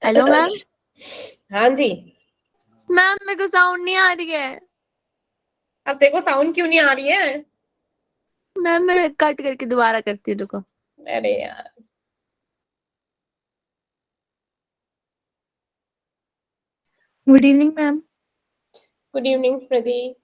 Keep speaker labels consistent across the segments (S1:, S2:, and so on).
S1: Hello ma'am.
S2: हाँ जी।
S1: Ma'am मेरे को साउंड नहीं आ रही है।
S2: अब देखो साउंड क्यों नहीं आ रही है?
S1: मैम मैं कट करके दोबारा करती हूँ, रुको।
S2: अरे यार।
S3: Good evening ma'am.
S2: Good evening Smriti.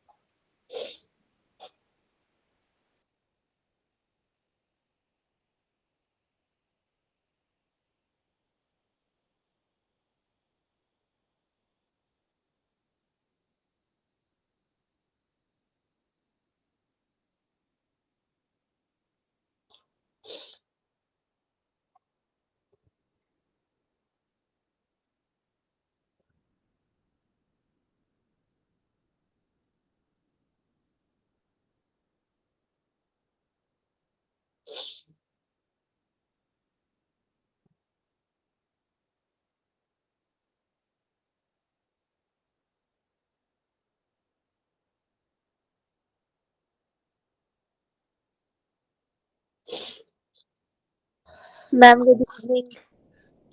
S1: Ma'am good evening.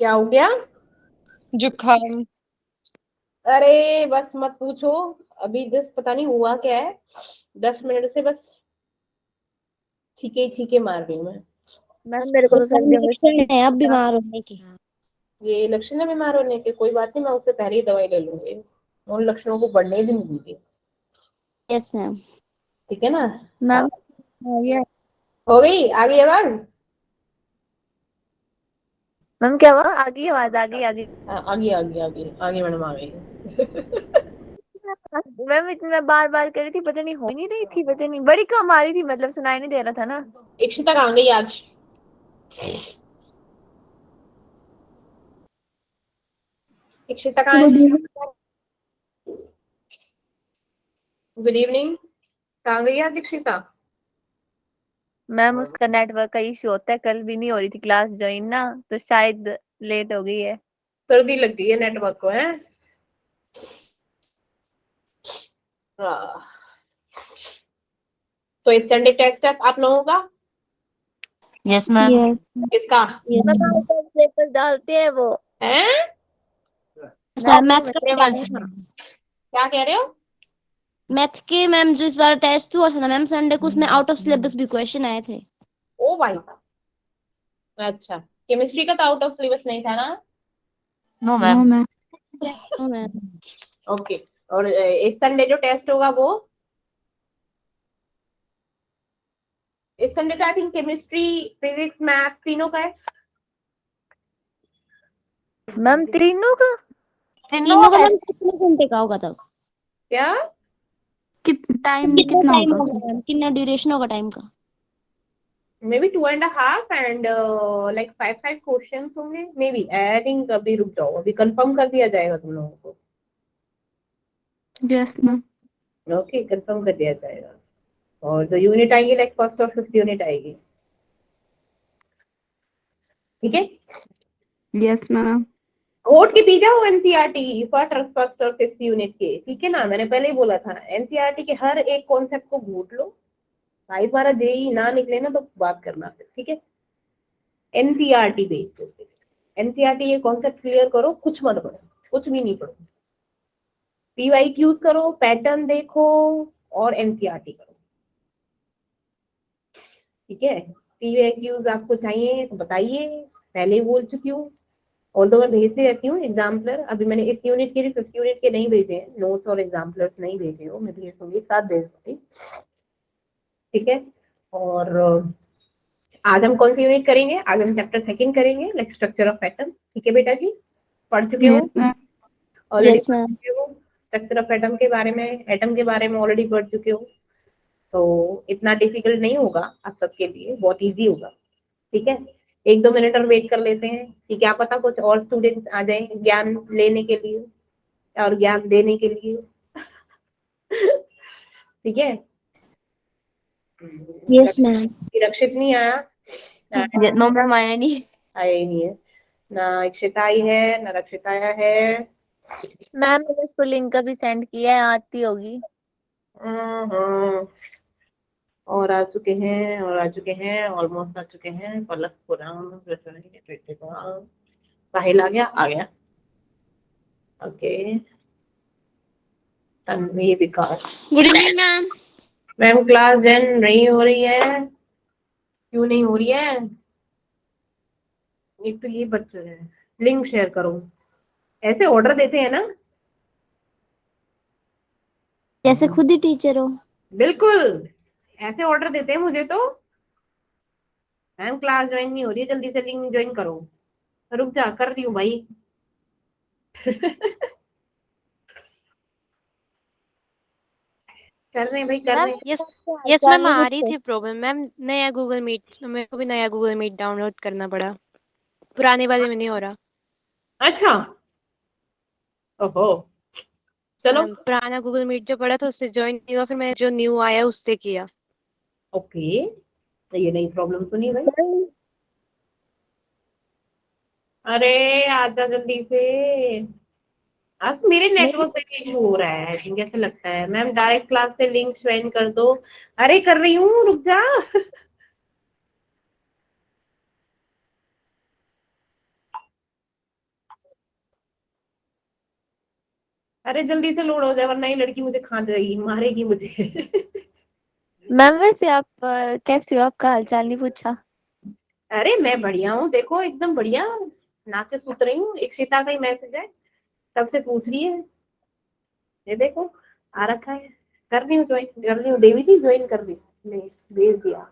S2: क्या हो गया?
S1: जुकाम।
S2: अरे बस मत पूछो। अभी जस्ट पता नहीं हुआ क्या है। 10 मिनट से बस छीके मार रही हूँ मैं।
S1: मैम मेरे को तो सर्दी में
S3: लक्षण है अब बीमार होने की।
S2: ये लक्षण है बीमार होने के? कोई बात नहीं, मैं उससे पहले ही दवाई ले लूंगी। उन लक्षणों को बढ़ने ही नहीं दूंगी।
S3: Yes ma'am.
S2: ठीक है ना? हाँ।
S1: मैम ये
S2: हो गई, आ गई आवाज?
S1: मैम क्या हुआ? आ गई आवाज, आ गई, आ गई।
S2: हाँ, आ गई आ गई आ गई आ गई मैडम, आ गई।
S1: मैम इतना बार बार कर रही थी, पता नहीं हो ही नहीं रही थी, पता नहीं बड़ी कम आ रही थी, मतलब सुनाई नहीं दे रहा था ना।
S2: इक्षिता कहाँ गई आज? इक्षिता कहाँ
S3: गुड
S2: है?
S3: इवनिंग।
S2: Good evening. कहाँ गई आज इक्षिता?
S1: मैम उसका नेटवर्क का इशू होता है, कल भी नहीं हो रही थी क्लास ज्वाइन ना, तो शायद लेट हो गई है।
S2: सर्दी लग गई है नेटवर्क को, है? तो इस संडे टेस्ट है आप लोगों का?
S1: Yes ma'am.
S3: यस
S2: किसका?
S1: पेपर डालते हैं वो।
S2: है?
S1: मैम
S3: मैथ का
S1: सिलेबस।
S2: क्या कह रहे हो?
S3: मैथ के मैम जो इस बार टेस्ट हुआ था ना मैम संडे को, उसमें आउट ऑफ सिलेबस भी क्वेश्चन आए थे।
S2: ओ भाई साहब। अच्छा, केमिस्ट्री का तो आउट ऑफ सिलेबस नहीं था ना?
S1: No
S3: no
S1: ma'am.
S3: Ma'am. No ma'am.
S2: Okay. और इस संडे जो टेस्ट होगा वो? इस संडे तो I think chemistry, physics, maths तीनों का है।
S1: मैम तीनों का?
S3: तीनों का मैम कितने घंटे का होगा तब?
S2: क्या?
S3: टाइम कितना टाइम होगा मैम, कितना ड्यूरेशन होगा टाइम का?
S2: May be 2.5 and like 5 question होंगे मे बी, आई थिंक। अभी रुक जाओ, अभी कंफर्म कर दिया जाएगा तुम लोगों को।
S3: Yes ma'am.
S2: ओके, कंफर्म कर दिया जाएगा। और जो यूनिट आएगी लाइक फर्स्ट और फिफ्थ यूनिट आएगी। ठीक है।
S3: Yes ma'am.
S2: कोर्ट के पी जाओ एनसीईआरटी फर्स्ट और फिफ्थ यूनिट के। ठीक है ना? मैंने पहले ही बोला था, एनसीईआरटी के हर एक कॉन्सेप्ट को घूट लो। भाई तुम्हारा जेई ना निकले ना तो बात करना फिर, ठीक है? NCERT based. एनसीईआरटी ये कॉन्सेप्ट क्लियर करो, कुछ मत पढ़ो, कुछ भी नहीं पढ़ो। पीवाईक्यूज करो, पैटर्न देखो, और एनसीईआरटी करो। ठीक है? पीवाईक्यूज आपको चाहिए तो बताइए, पहले ही बोल चुकी हूँ। और तो मैं भेजती रहती हूँ एग्जाम्पलर। अभी मैंने इस यूनिट के लिए फिफ्थ यूनिट के नहीं भेजे हैं नोट्स, और एग्जाम्पलर्स नहीं भेजे हो, मैं भेज दूंगी, एक साथ भेज दूंगी। ठीक है? और आज हम कौन सी यूनिट करेंगे? आज हम चैप्टर सेकंड करेंगे, लाइक स्ट्रक्चर ऑफ एटम। ठीक है बेटा जी? पढ़ चुके हो
S3: yes ma'am.
S2: Already?
S3: Yes ma'am.
S2: Structure of atom के बारे में, एटम के बारे में ऑलरेडी पढ़ चुके हो। तो इतना डिफिकल्ट नहीं होगा आप सबके लिए, बहुत इजी होगा। ठीक है? 1-2 मिनट और वेट कर लेते हैं कि क्या पता कुछ और स्टूडेंट्स आ जाएं ज्ञान लेने के लिए और ज्ञान देने के लिए। ठीक है?
S3: Yes ma'am.
S2: रक्षित नहीं आया?
S1: नो मैम आया नहीं।
S2: आया ही नहीं है ना। इक्षिता आई है ना, रक्षित आया है।
S1: मैम मैंने उसको लिंक अभी सेंड किया है, आती होगी।
S2: हम्म। और आ चुके हैं, और आ चुके हैं, ऑलमोस्ट आ चुके हैं। पलक पुराण साहिल आ गया, आ गया। Okay, Tanvi Vikas.
S3: Good evening ma'am.
S2: Ma'am class join नहीं हो रही है, क्यों नहीं हो रही है? एक तो ये बच्चे हैं, लिंक शेयर करो, ऐसे ऑर्डर देते हैं ना।
S3: जैसे खुद ही टीचर हो।
S2: बिल्कुल ऐसे ऑर्डर देते हैं मुझे तो। मैम क्लास ज्वाइन नहीं हो रही है, जल्दी से लिंक ज्वाइन करो। रुक जा, कर रही हूँ भाई। कर रहे हैं भाई, कर
S1: मैम
S2: रहे हैं।
S1: ये
S4: यस
S1: सबसे
S4: यस
S1: हालचाल
S4: मैम,
S1: नहीं
S4: आ रही
S1: पूछते।
S4: थी प्रॉब्लम मैम। नया गूगल मीट, मेरे को भी नया गूगल मीट डाउनलोड करना पड़ा, पुराने वाले में नहीं हो रहा।
S2: अच्छा, ओहो, चलो।
S4: मैम पुराना गूगल मीट जो पड़ा था उससे ज्वाइन नहीं हुआ, फिर मैंने जो न्यू आया उससे किया।
S2: ओके, तो ये नई प्रॉब्लम सुनी भाई। अरे आजा जल्दी से। आज मेरे
S1: नहीं,
S2: नेटवर्क पे भी इशू हो रहा है, आई थिंक ऐसा लगता है। मैम डायरेक्ट क्लास से लिंक ज्वाइन कर दो। अरे कर रही हूँ, रुक जा। अरे जल्दी से लोड हो जाए, वरना ये लड़की मुझे खा जाएगी, मारेगी मुझे।
S1: मैम वैसे आप कैसे हो? आपका हालचाल नहीं पूछा।
S2: अरे मैं बढ़िया हूँ, देखो एकदम बढ़िया, नाचे सूत रही हूँ। एक सीता का ही मैसेज है, तब से पूछ रही है। ये देखो, आ रखा है। कर रही हूँ ज्वाइन, कर रही हूँ। देवी जी ज्वाइन कर रही हूँ, ले भेज दिया।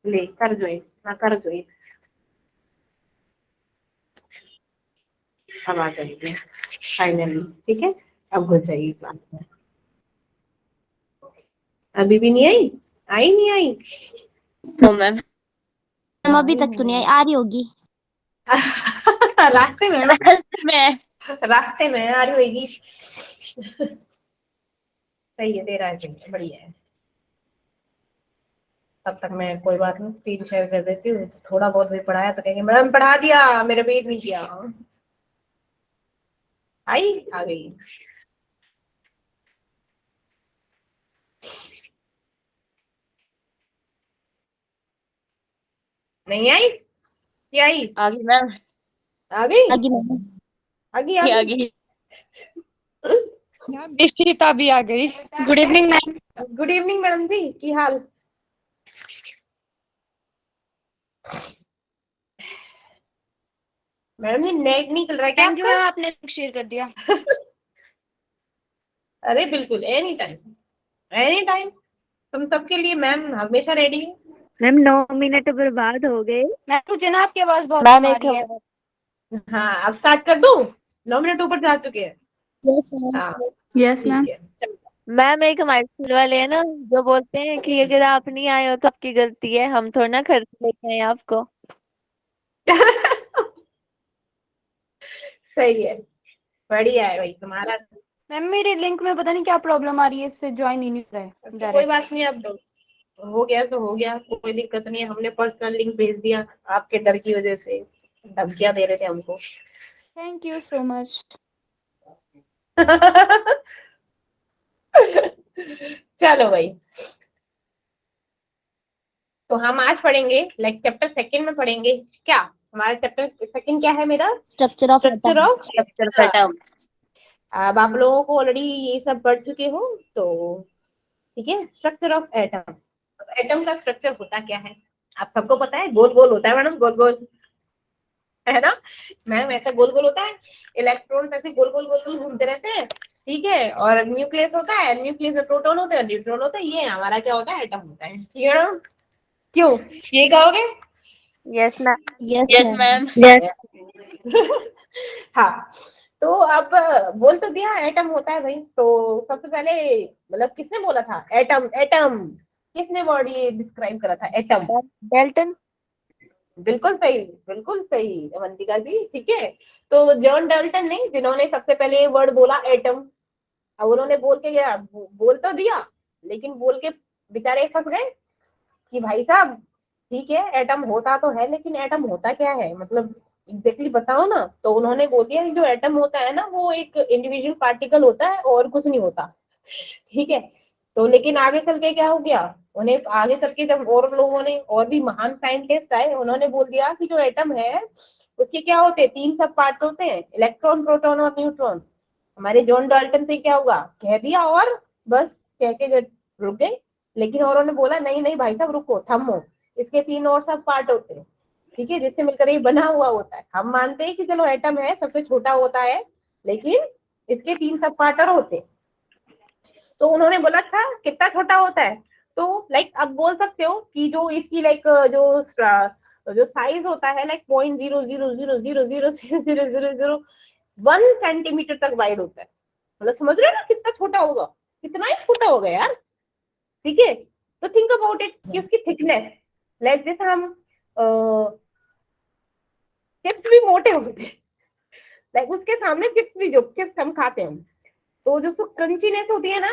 S2: ले कर ज्वाइन, हाँ कर ज्वाइन। अब आ जाएगी फाइनली, ठीक है। अब हो जाएगी क्लास में। अभी भी नहीं आई? आई नहीं आई?
S1: No ma'am.
S3: मैम अभी तक तो नहीं आई, आ रही होगी।
S2: रास्ते में है ना?
S1: मैं
S2: रास्ते में आ रही होगी। सही है, दे रहा है, सही है, बढ़िया है। तब तक मैं, कोई बात नहीं, स्क्रीन शेयर कर देती हूँ। थोड़ा बहुत भी पढ़ाया तो कहेंगे मैडम पढ़ा दिया, मेरे वेट नहीं किया। आई, आ गई। नहीं आई? क्या आई?
S1: आ गई मैम।
S2: आ गई,
S3: आगे मैम।
S2: आ गई, आ
S1: आ
S2: गई।
S1: गई।
S5: निश्चिता भी आ गई।
S4: Good evening ma'am.
S2: Good evening madam ji, की हाल? मैडम जी नेट नहीं चल रहा है क्या
S4: थैंक यू
S2: आपका?
S4: मैम, आपने शेयर कर दिया।
S2: अरे बिल्कुल, एनी टाइम, एनी टाइम। तुम सबके लिए मैम हमेशा रेडी है।
S1: मैम 9 मिनट बर्बाद हो गए।
S4: मैम मुझे ना आपकी आवाज बहुत
S1: मैम
S4: कम आ
S1: एक
S4: रही है।
S2: हाँ, अब स्टार्ट कर दूं? 9 मिनट ऊपर जा चुके हैं।
S3: Yes ma'am.
S2: हाँ
S5: यस मैम।
S2: ठीक है, चलो।
S1: मैम एक हमारे स्कूल वाले हैं ना, जो बोलते हैं कि अगर आप नहीं आए हो तो आपकी गलती है, हम थोड़ा ना खर्च लेके आए आपको।
S2: सही है, बढ़िया है भाई तुम्हारा।
S4: मैम मेरे लिंक में पता नहीं क्या प्रॉब्लम आ रही है, इससे ज्वाइन ही नहीं हो रहा है
S2: तो कोई
S4: डायरेक्ट।
S2: बात नहीं, अब हो गया तो हो गया, कोई दिक्कत नहीं है। हमने पर्सनल लिंक भेज दिया आपके डर की वजह से, धमकियां दे रहे थे हमको।
S5: Thank you so much.
S2: चलो भाई, तो हम आज पढ़ेंगे लाइक चैप्टर सेकंड में पढ़ेंगे क्या? हमारा चैप्टर सेकंड क्या है मेरा?
S3: Structure of
S2: structure
S3: atom.
S2: Of.
S1: Structure का टर्म।
S2: अब आप लोगों को ऑलरेडी ये सब पढ़ चुके हो, तो ठीक है। स्ट्रक्चर ऑफ एटम, एटम का स्ट्रक्चर होता क्या है? आप सबको पता है, गोल गोल होता है मैडम, गोल गोल, है ना? मैम ऐसा गोल गोल होता है, इलेक्ट्रॉन्स ऐसे गोल गोल गोल गोल घूमते रहते हैं, ठीक है। और न्यूक्लियस होता है, न्यूक्लियस में प्रोटॉन होते हैं, न्यूट्रॉन होता है। ये हमारा क्या होता है? एटम होता है, ठीक है ना? क्यों ये कहोगे?
S1: Yes ma'am.
S3: Yes
S1: yes
S3: ma'am.
S1: Ma'am.
S2: हाँ, तो अब बोल तो दिया एटम होता है भाई। तो सबसे पहले मतलब किसने बोला था एटम? एटम किसने वर्ड ये डिस्क्राइब करा था, एटम?
S1: डेल्टन।
S2: बिल्कुल सही, बिल्कुल सही अवंतिका जी, ठीक है। तो जॉन डाल्टन ने, जिन्होंने सबसे पहले ये वर्ड बोला एटम, अब उन्होंने बोल के गया, बोल तो दिया, लेकिन बोल के बेचारे फंस गए कि भाई साहब ठीक है, एटम होता तो है, लेकिन एटम होता क्या है, मतलब एग्जैक्टली बताओ ना। तो उन्होंने बोल दिया कि जो एटम होता है ना, वो एक इंडिविजुअल पार्टिकल होता है और कुछ नहीं होता, ठीक है। तो लेकिन आगे चल के क्या हो गया, उन्हें आगे चल के जब और लोगों ने, और भी महान साइंटिस्ट आए, उन्होंने बोल दिया कि जो एटम है उसके क्या होते हैं, 3 सब पार्ट होते हैं, इलेक्ट्रॉन, प्रोटॉन और न्यूट्रॉन। हमारे जॉन डाल्टन से क्या हुआ, कह दिया और बस कह के रुक गए। लेकिन औरों ने बोला नहीं नहीं भाई साहब रुको, थमो, इसके 3 और सब पार्ट होते हैं, ठीक है, जिससे मिलकर ये बना हुआ होता है। हम मानते हैं कि चलो एटम है, सबसे छोटा होता है, लेकिन इसके 3 सब पार्ट और होते हैं। तो उन्होंने बोला अच्छा कितना छोटा होता है, तो लाइक अब बोल सकते हो कि जो इसकी लाइक जो साइज होता है लाइक 0.00000000001 सेंटीमीटर तक वाइड होता है। मतलब समझ रहे हो ना कितना छोटा होगा, कितना ही छोटा होगा यार, ठीक है। तो थिंक अबाउट इट कि उसकी थिकनेस, लाइक जैसे हम चिप्स भी मोटे होते हैं, लाइक उसके सामने चिप्स भी, जो चिप्स हम खाते हैं तो जो क्रंचीनेस होती है ना,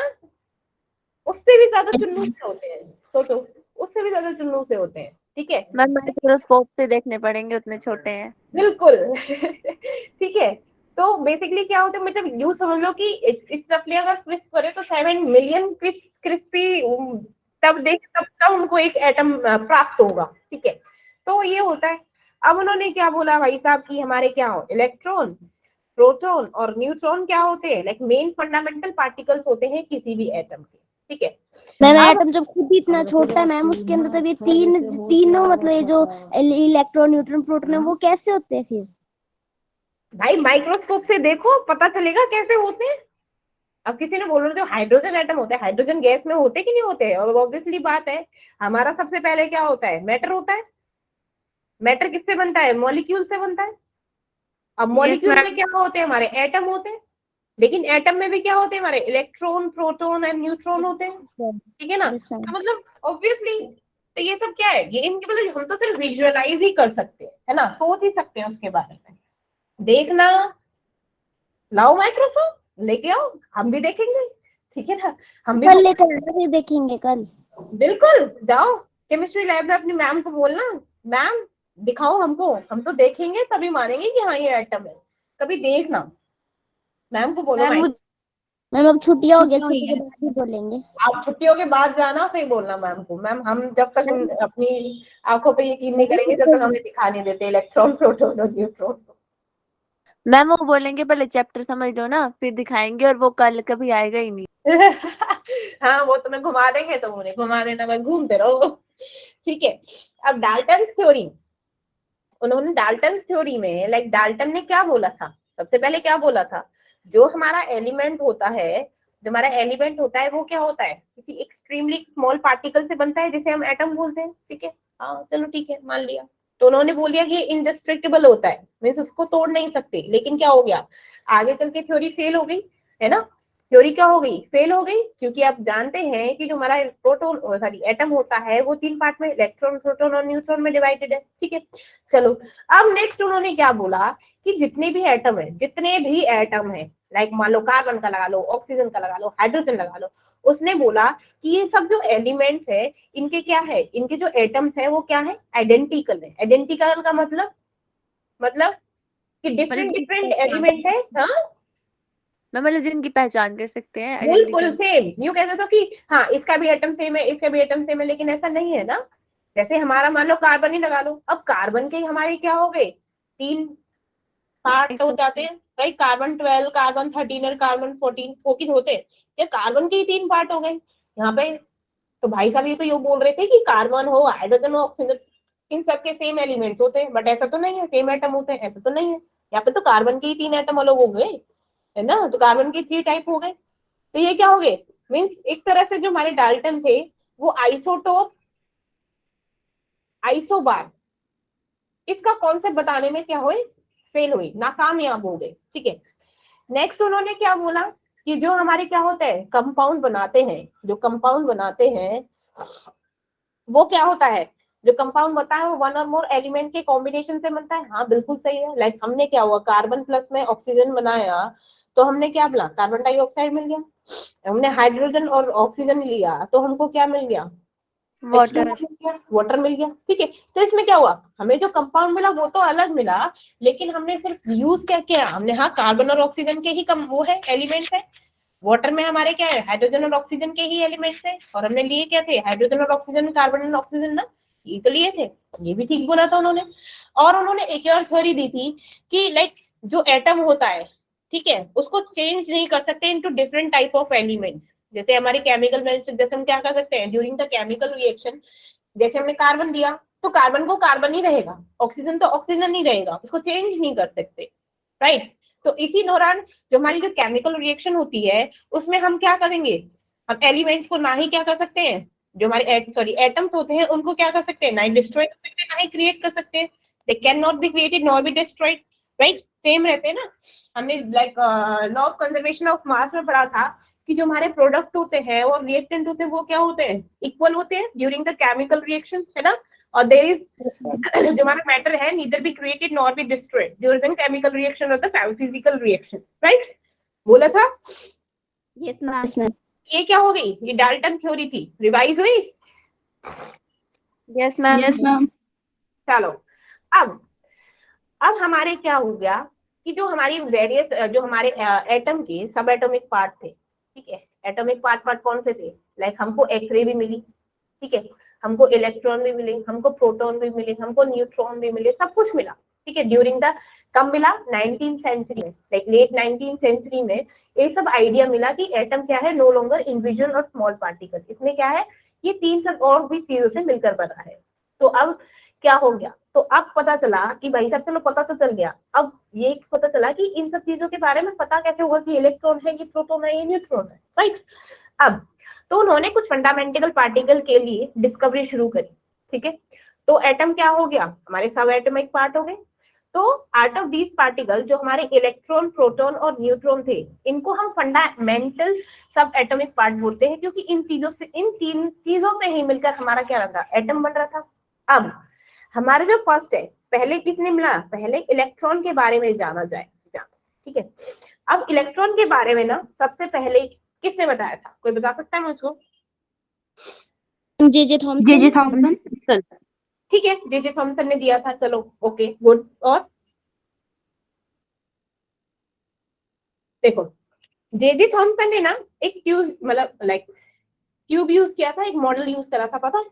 S2: उससे भी ज्यादा चुन्नू से होते हैं, सोचो उससे भी ज्यादा चुन्नू से होते हैं, ठीक है।
S1: मैम माइक्रोस्कोप से देखने पड़ेंगे, उतने छोटे हैं।
S2: बिल्कुल ठीक है। तो बेसिकली क्या होता है, मतलब यूं समझ लो कि इट्स रफली अगर क्रिस्प करे तो 7 मिलियन क्रिस्पी तब देख तब उनको एक एटम प्राप्त होगा, ठीक है। तो ये होता है। अब उन्होंने क्या बोला भाई साहब कि हमारे क्या हो, इलेक्ट्रॉन, प्रोटॉन और न्यूट्रॉन क्या होते हैं, लाइक मेन फंडामेंटल पार्टिकल्स होते हैं किसी भी एटम के, ठीक है।
S3: मैम
S2: अब
S3: एटम जब खुद ही इतना छोटा है मैम, उसके अंदर तब ये तीनों मतलब ये जो इलेक्ट्रॉन, न्यूट्रॉन, प्रोटॉन है वो कैसे होते हैं फिर?
S2: भाई माइक्रोस्कोप से देखो पता चलेगा कैसे होते हैं। अब किसी ने बोला जो हाइड्रोजन एटम होता है, हाइड्रोजन गैस में होते कि नहीं होते, और ऑब्वियसली बात है हमारा सबसे पहले क्या होता है, मैटर होता है। मैटर किससे बनता है, मॉलिक्यूल से बनता है। अब मॉलिक्यूल में क्या होते हैं, हमारे एटम होते हैं, लेकिन एटम में भी क्या होते हैं, हमारे इलेक्ट्रॉन, प्रोटॉन एंड न्यूट्रॉन होते हैं, ठीक है ना। तो मतलब ऑब्वियसली तो ये सब क्या है, ये इनके मतलब हम तो सिर्फ विजुअलाइज ही कर सकते हैं, है ना, सोच ही सकते हैं उसके बारे में। देखना, लाओ माइक्रोस्कोप लेके आओ, हम भी देखेंगे, ठीक है ना। हम भी
S3: कल लेकर आना, फिर देखेंगे कल।
S2: बिल्कुल जाओ केमिस्ट्री लैब में अपनी मैम को बोलना, मैम दिखाओ हमको, हम तो देखेंगे तभी मानेंगे कि हाँ ये एटम है। कभी देखना, मैम को बोलो
S4: मैम
S3: मैम अब छुट्टियां हो गई, छुट्टी के बाद ही बोलेंगे।
S2: आप छुट्टियों के बाद जाना, फिर बोलना मैम को, मैम हम जब तक अपनी आंखों पे यकीन नहीं करेंगे जब तक हमें दिखा नहीं देते इलेक्ट्रॉन, प्रोटॉन और न्यूट्रॉन।
S1: मैम वो बोलेंगे पहले चैप्टर समझ लो ना, फिर दिखाएंगे, और वो कल कभी आएगा ही नहीं।
S2: हाँ वो तुम्हें घुमा देंगे तो उन्हें घुमा देना, मैं घूमते रहो, ठीक है। अब डाल्टन थ्योरी, उन्होंने डाल्टन थ्योरी में लाइक डाल्टन ने क्या बोला था, सबसे पहले क्या बोला था, जो हमारा एलिमेंट होता है, जो हमारा एलिमेंट होता है वो क्या होता है, किसी एक्सट्रीमली स्मॉल पार्टिकल से बनता है जिसे हम एटम बोलते हैं, ठीक है। हाँ चलो ठीक है मान लिया। तो उन्होंने बोल दिया कि इनडिस्ट्रक्टिबल होता है, मीन्स उसको तोड़ नहीं सकते। लेकिन क्या हो गया, आगे चल के थ्योरी फेल हो गई, है ना। थ्योरी क्या हो गई, फेल हो गई, क्योंकि आप जानते हैं कि जो हमारा प्रोटॉन सॉरी एटम होता है वो 3 पार्ट में, इलेक्ट्रॉन, प्रोटॉन और न्यूट्रॉन में डिवाइडेड है, ठीक है। चलो अब नेक्स्ट उन्होंने क्या बोला कि जितने भी एटम है, जितने भी एटम है, लाइक मान लो कार्बन का लगा लो, ऑक्सीजन का लगा लो, हाइड्रोजन लगा लो, उसने बोला कि ये सब जो एलिमेंट्स है इनके क्या है, इनके जो एटम्स है वो क्या है, आइडेंटिकल है। आइडेंटिकल का मतलब कि डिफरेंट डिफरेंट एलिमेंट है, हाँ
S1: मैं मतलब जिनकी पहचान कर सकते हैं
S2: बिल्कुल
S1: identical।
S2: सेम। यूं कह सकते हो कि हाँ इसका भी एटम सेम है, इसका भी एटम सेम है, लेकिन ऐसा नहीं है ना। जैसे हमारा मान लो कार्बन ही लगा लो, अब कार्बन के हमारे क्या हो गए, 3 पार्ट हो जाते हैं, राइट। कार्बन 12, कार्बन 13 और कार्बन 14 फोकिस होते हैं, ये कार्बन के ही 3 पार्ट हो गए यहाँ पे। तो भाई साहब ये तो बोल रहे थे कि कार्बन हो, हाइड्रोजन हो, ऑक्सीजन, इन सबके सेम एलिमेंट्स होते हैं, बट ऐसा तो नहीं है, सेम एटम होते हैं ऐसा तो नहीं है। यहाँ पे तो कार्बन के ही 3 एटम अलग हो गए, है ना, तो कार्बन के 3 टाइप हो गए। तो ये क्या हो गए, मीन्स एक तरह से जो हमारे डाल्टन थे वो आइसोटोप, आइसोबार, इसका कॉन्सेप्ट बताने में क्या हुए, फेल हुई, नाकामयाब हो गए, ठीक है। नेक्स्ट उन्होंने क्या बोला कि जो हमारे क्या होता है, कंपाउंड बनाते हैं, जो कंपाउंड बनाते हैं वो क्या होता है, जो कंपाउंड बताया वो 1 और मोर एलिमेंट के कॉम्बिनेशन से बनता है। हाँ बिल्कुल सही है, लाइक हमने क्या हुआ, कार्बन प्लस में ऑक्सीजन बनाया तो हमने क्या बोला, कार्बन डाइऑक्साइड मिल गया। हमने हाइड्रोजन और ऑक्सीजन लिया तो हमको क्या मिल गया,
S1: वाटर।
S2: वाटर मिल गया, ठीक है। तो इसमें क्या हुआ, हमें जो कंपाउंड मिला वो तो अलग मिला, लेकिन हमने सिर्फ यूज क्या किया हमने, हाँ कार्बन और ऑक्सीजन के ही कम वो है एलिमेंट्स है। वाटर में हमारे क्या है, हाइड्रोजन और ऑक्सीजन के ही एलिमेंट्स है, और हमने लिए क्या थे, हाइड्रोजन और ऑक्सीजन, कार्बन और ऑक्सीजन ना। ये तो लिए थे, ये भी ठीक बोला था उन्होंने। और उन्होंने एक और थ्योरी दी थी कि लाइक जो एटम होता है, ठीक है, उसको चेंज नहीं कर सकते into different type of elements. जैसे हमारी केमिकल में, जैसे हम क्या कर सकते हैं ड्यूरिंग द केमिकल रिएक्शन, जैसे हमने कार्बन दिया तो कार्बन को कार्बन ही रहेगा, ऑक्सीजन तो ऑक्सीजन ही रहेगा, उसको चेंज नहीं कर सकते, राइट। तो इसी दौरान जो हमारी जो केमिकल रिएक्शन होती है उसमें हम क्या करेंगे, हम एलिमेंट्स को ना ही क्या कर सकते हैं, जो हमारे सॉरी एटम्स होते हैं उनको क्या कर सकते हैं, ना ही डिस्ट्रॉय कर सकते हैं ना ही क्रिएट कर सकते हैं। They can not be created not be destroyed, right, same रहते हैं ना। हमने like law of conservation of mass में पढ़ा था कि जो हमारे प्रोडक्ट होते हैं और रिएक्टेंट होते हैं वो क्या होते हैं, इक्वल होते हैं ड्यूरिंग द केमिकल रिएक्शन, है ना। और देयर इज जो हमारा मैटर है neither be created not be destroyed during chemical reaction और द फिजिकल रिएक्शन, राइट, बोला था।
S3: Yes ma'am.
S2: ये क्या हो गई, ये डाल्टन थ्योरी थी, रिवाइज हुई।
S1: Yes ma'am.
S5: Yes ma'am.
S2: चलो अब हमारे क्या हो गया कि जो हमारी वेरियस जो हमारे एटम के सब एटॉमिक पार्ट थे, ठीक है, एटॉमिक पार्ट कौन से थे, लाइक हमको एक्सरे भी मिली, ठीक है, हमको इलेक्ट्रॉन भी मिले, हमको प्रोटॉन भी मिले, हमको न्यूट्रॉन भी मिले, सब कुछ मिला, ठीक है, ड्यूरिंग द कब मिला, 19th सेंचुरी में, लाइक लेट 19th सेंचुरी में ये सब आइडिया मिला कि एटम क्या है, नो लॉन्गर इंडिविजुअल और स्मॉल पार्टिकल, इसमें क्या है, ये तीन सब और भी चीजों से मिलकर बना है। तो अब क्या हो गया, तो अब पता चला कि भाई साहब चलो पता तो चल गया, अब ये पता चला कि इन सब चीजों के बारे में पता कैसे होगा कि इलेक्ट्रॉन है, ये प्रोटॉन है, ये न्यूट्रॉन है, राइट। अब तो उन्होंने कुछ फंडामेंटल पार्टिकल के लिए डिस्कवरी शुरू करी, ठीक है। तो एटम क्या हो गया, हमारे सब एटॉमिक पार्ट हो गए। तो आउट ऑफ दीज पार्टिकल जो हमारे इलेक्ट्रॉन, प्रोटॉन और न्यूट्रॉन थे, इनको हम फंडामेंटल सब एटॉमिक पार्ट बोलते हैं, क्योंकि इन चीजों से, इन तीन चीजों से ही मिलकर हमारा क्या रहा था, एटम बन रहा था। अब हमारे जो फर्स्ट है, पहले किसने मिला, पहले इलेक्ट्रॉन के बारे में जाना जाए, ठीक है। अब इलेक्ट्रॉन के बारे में ना सबसे पहले किसने बताया था, कोई बता सकता है मुझको?
S3: जे जे थॉमसन।
S2: ठीक है, जे थॉमसन ने दिया था, चलो ओके गुड। और देखो जे थॉमसन ने ना एक ट्यूब, मतलब लाइक ट्यूब यूज किया था, एक मॉडल यूज करा था, पता।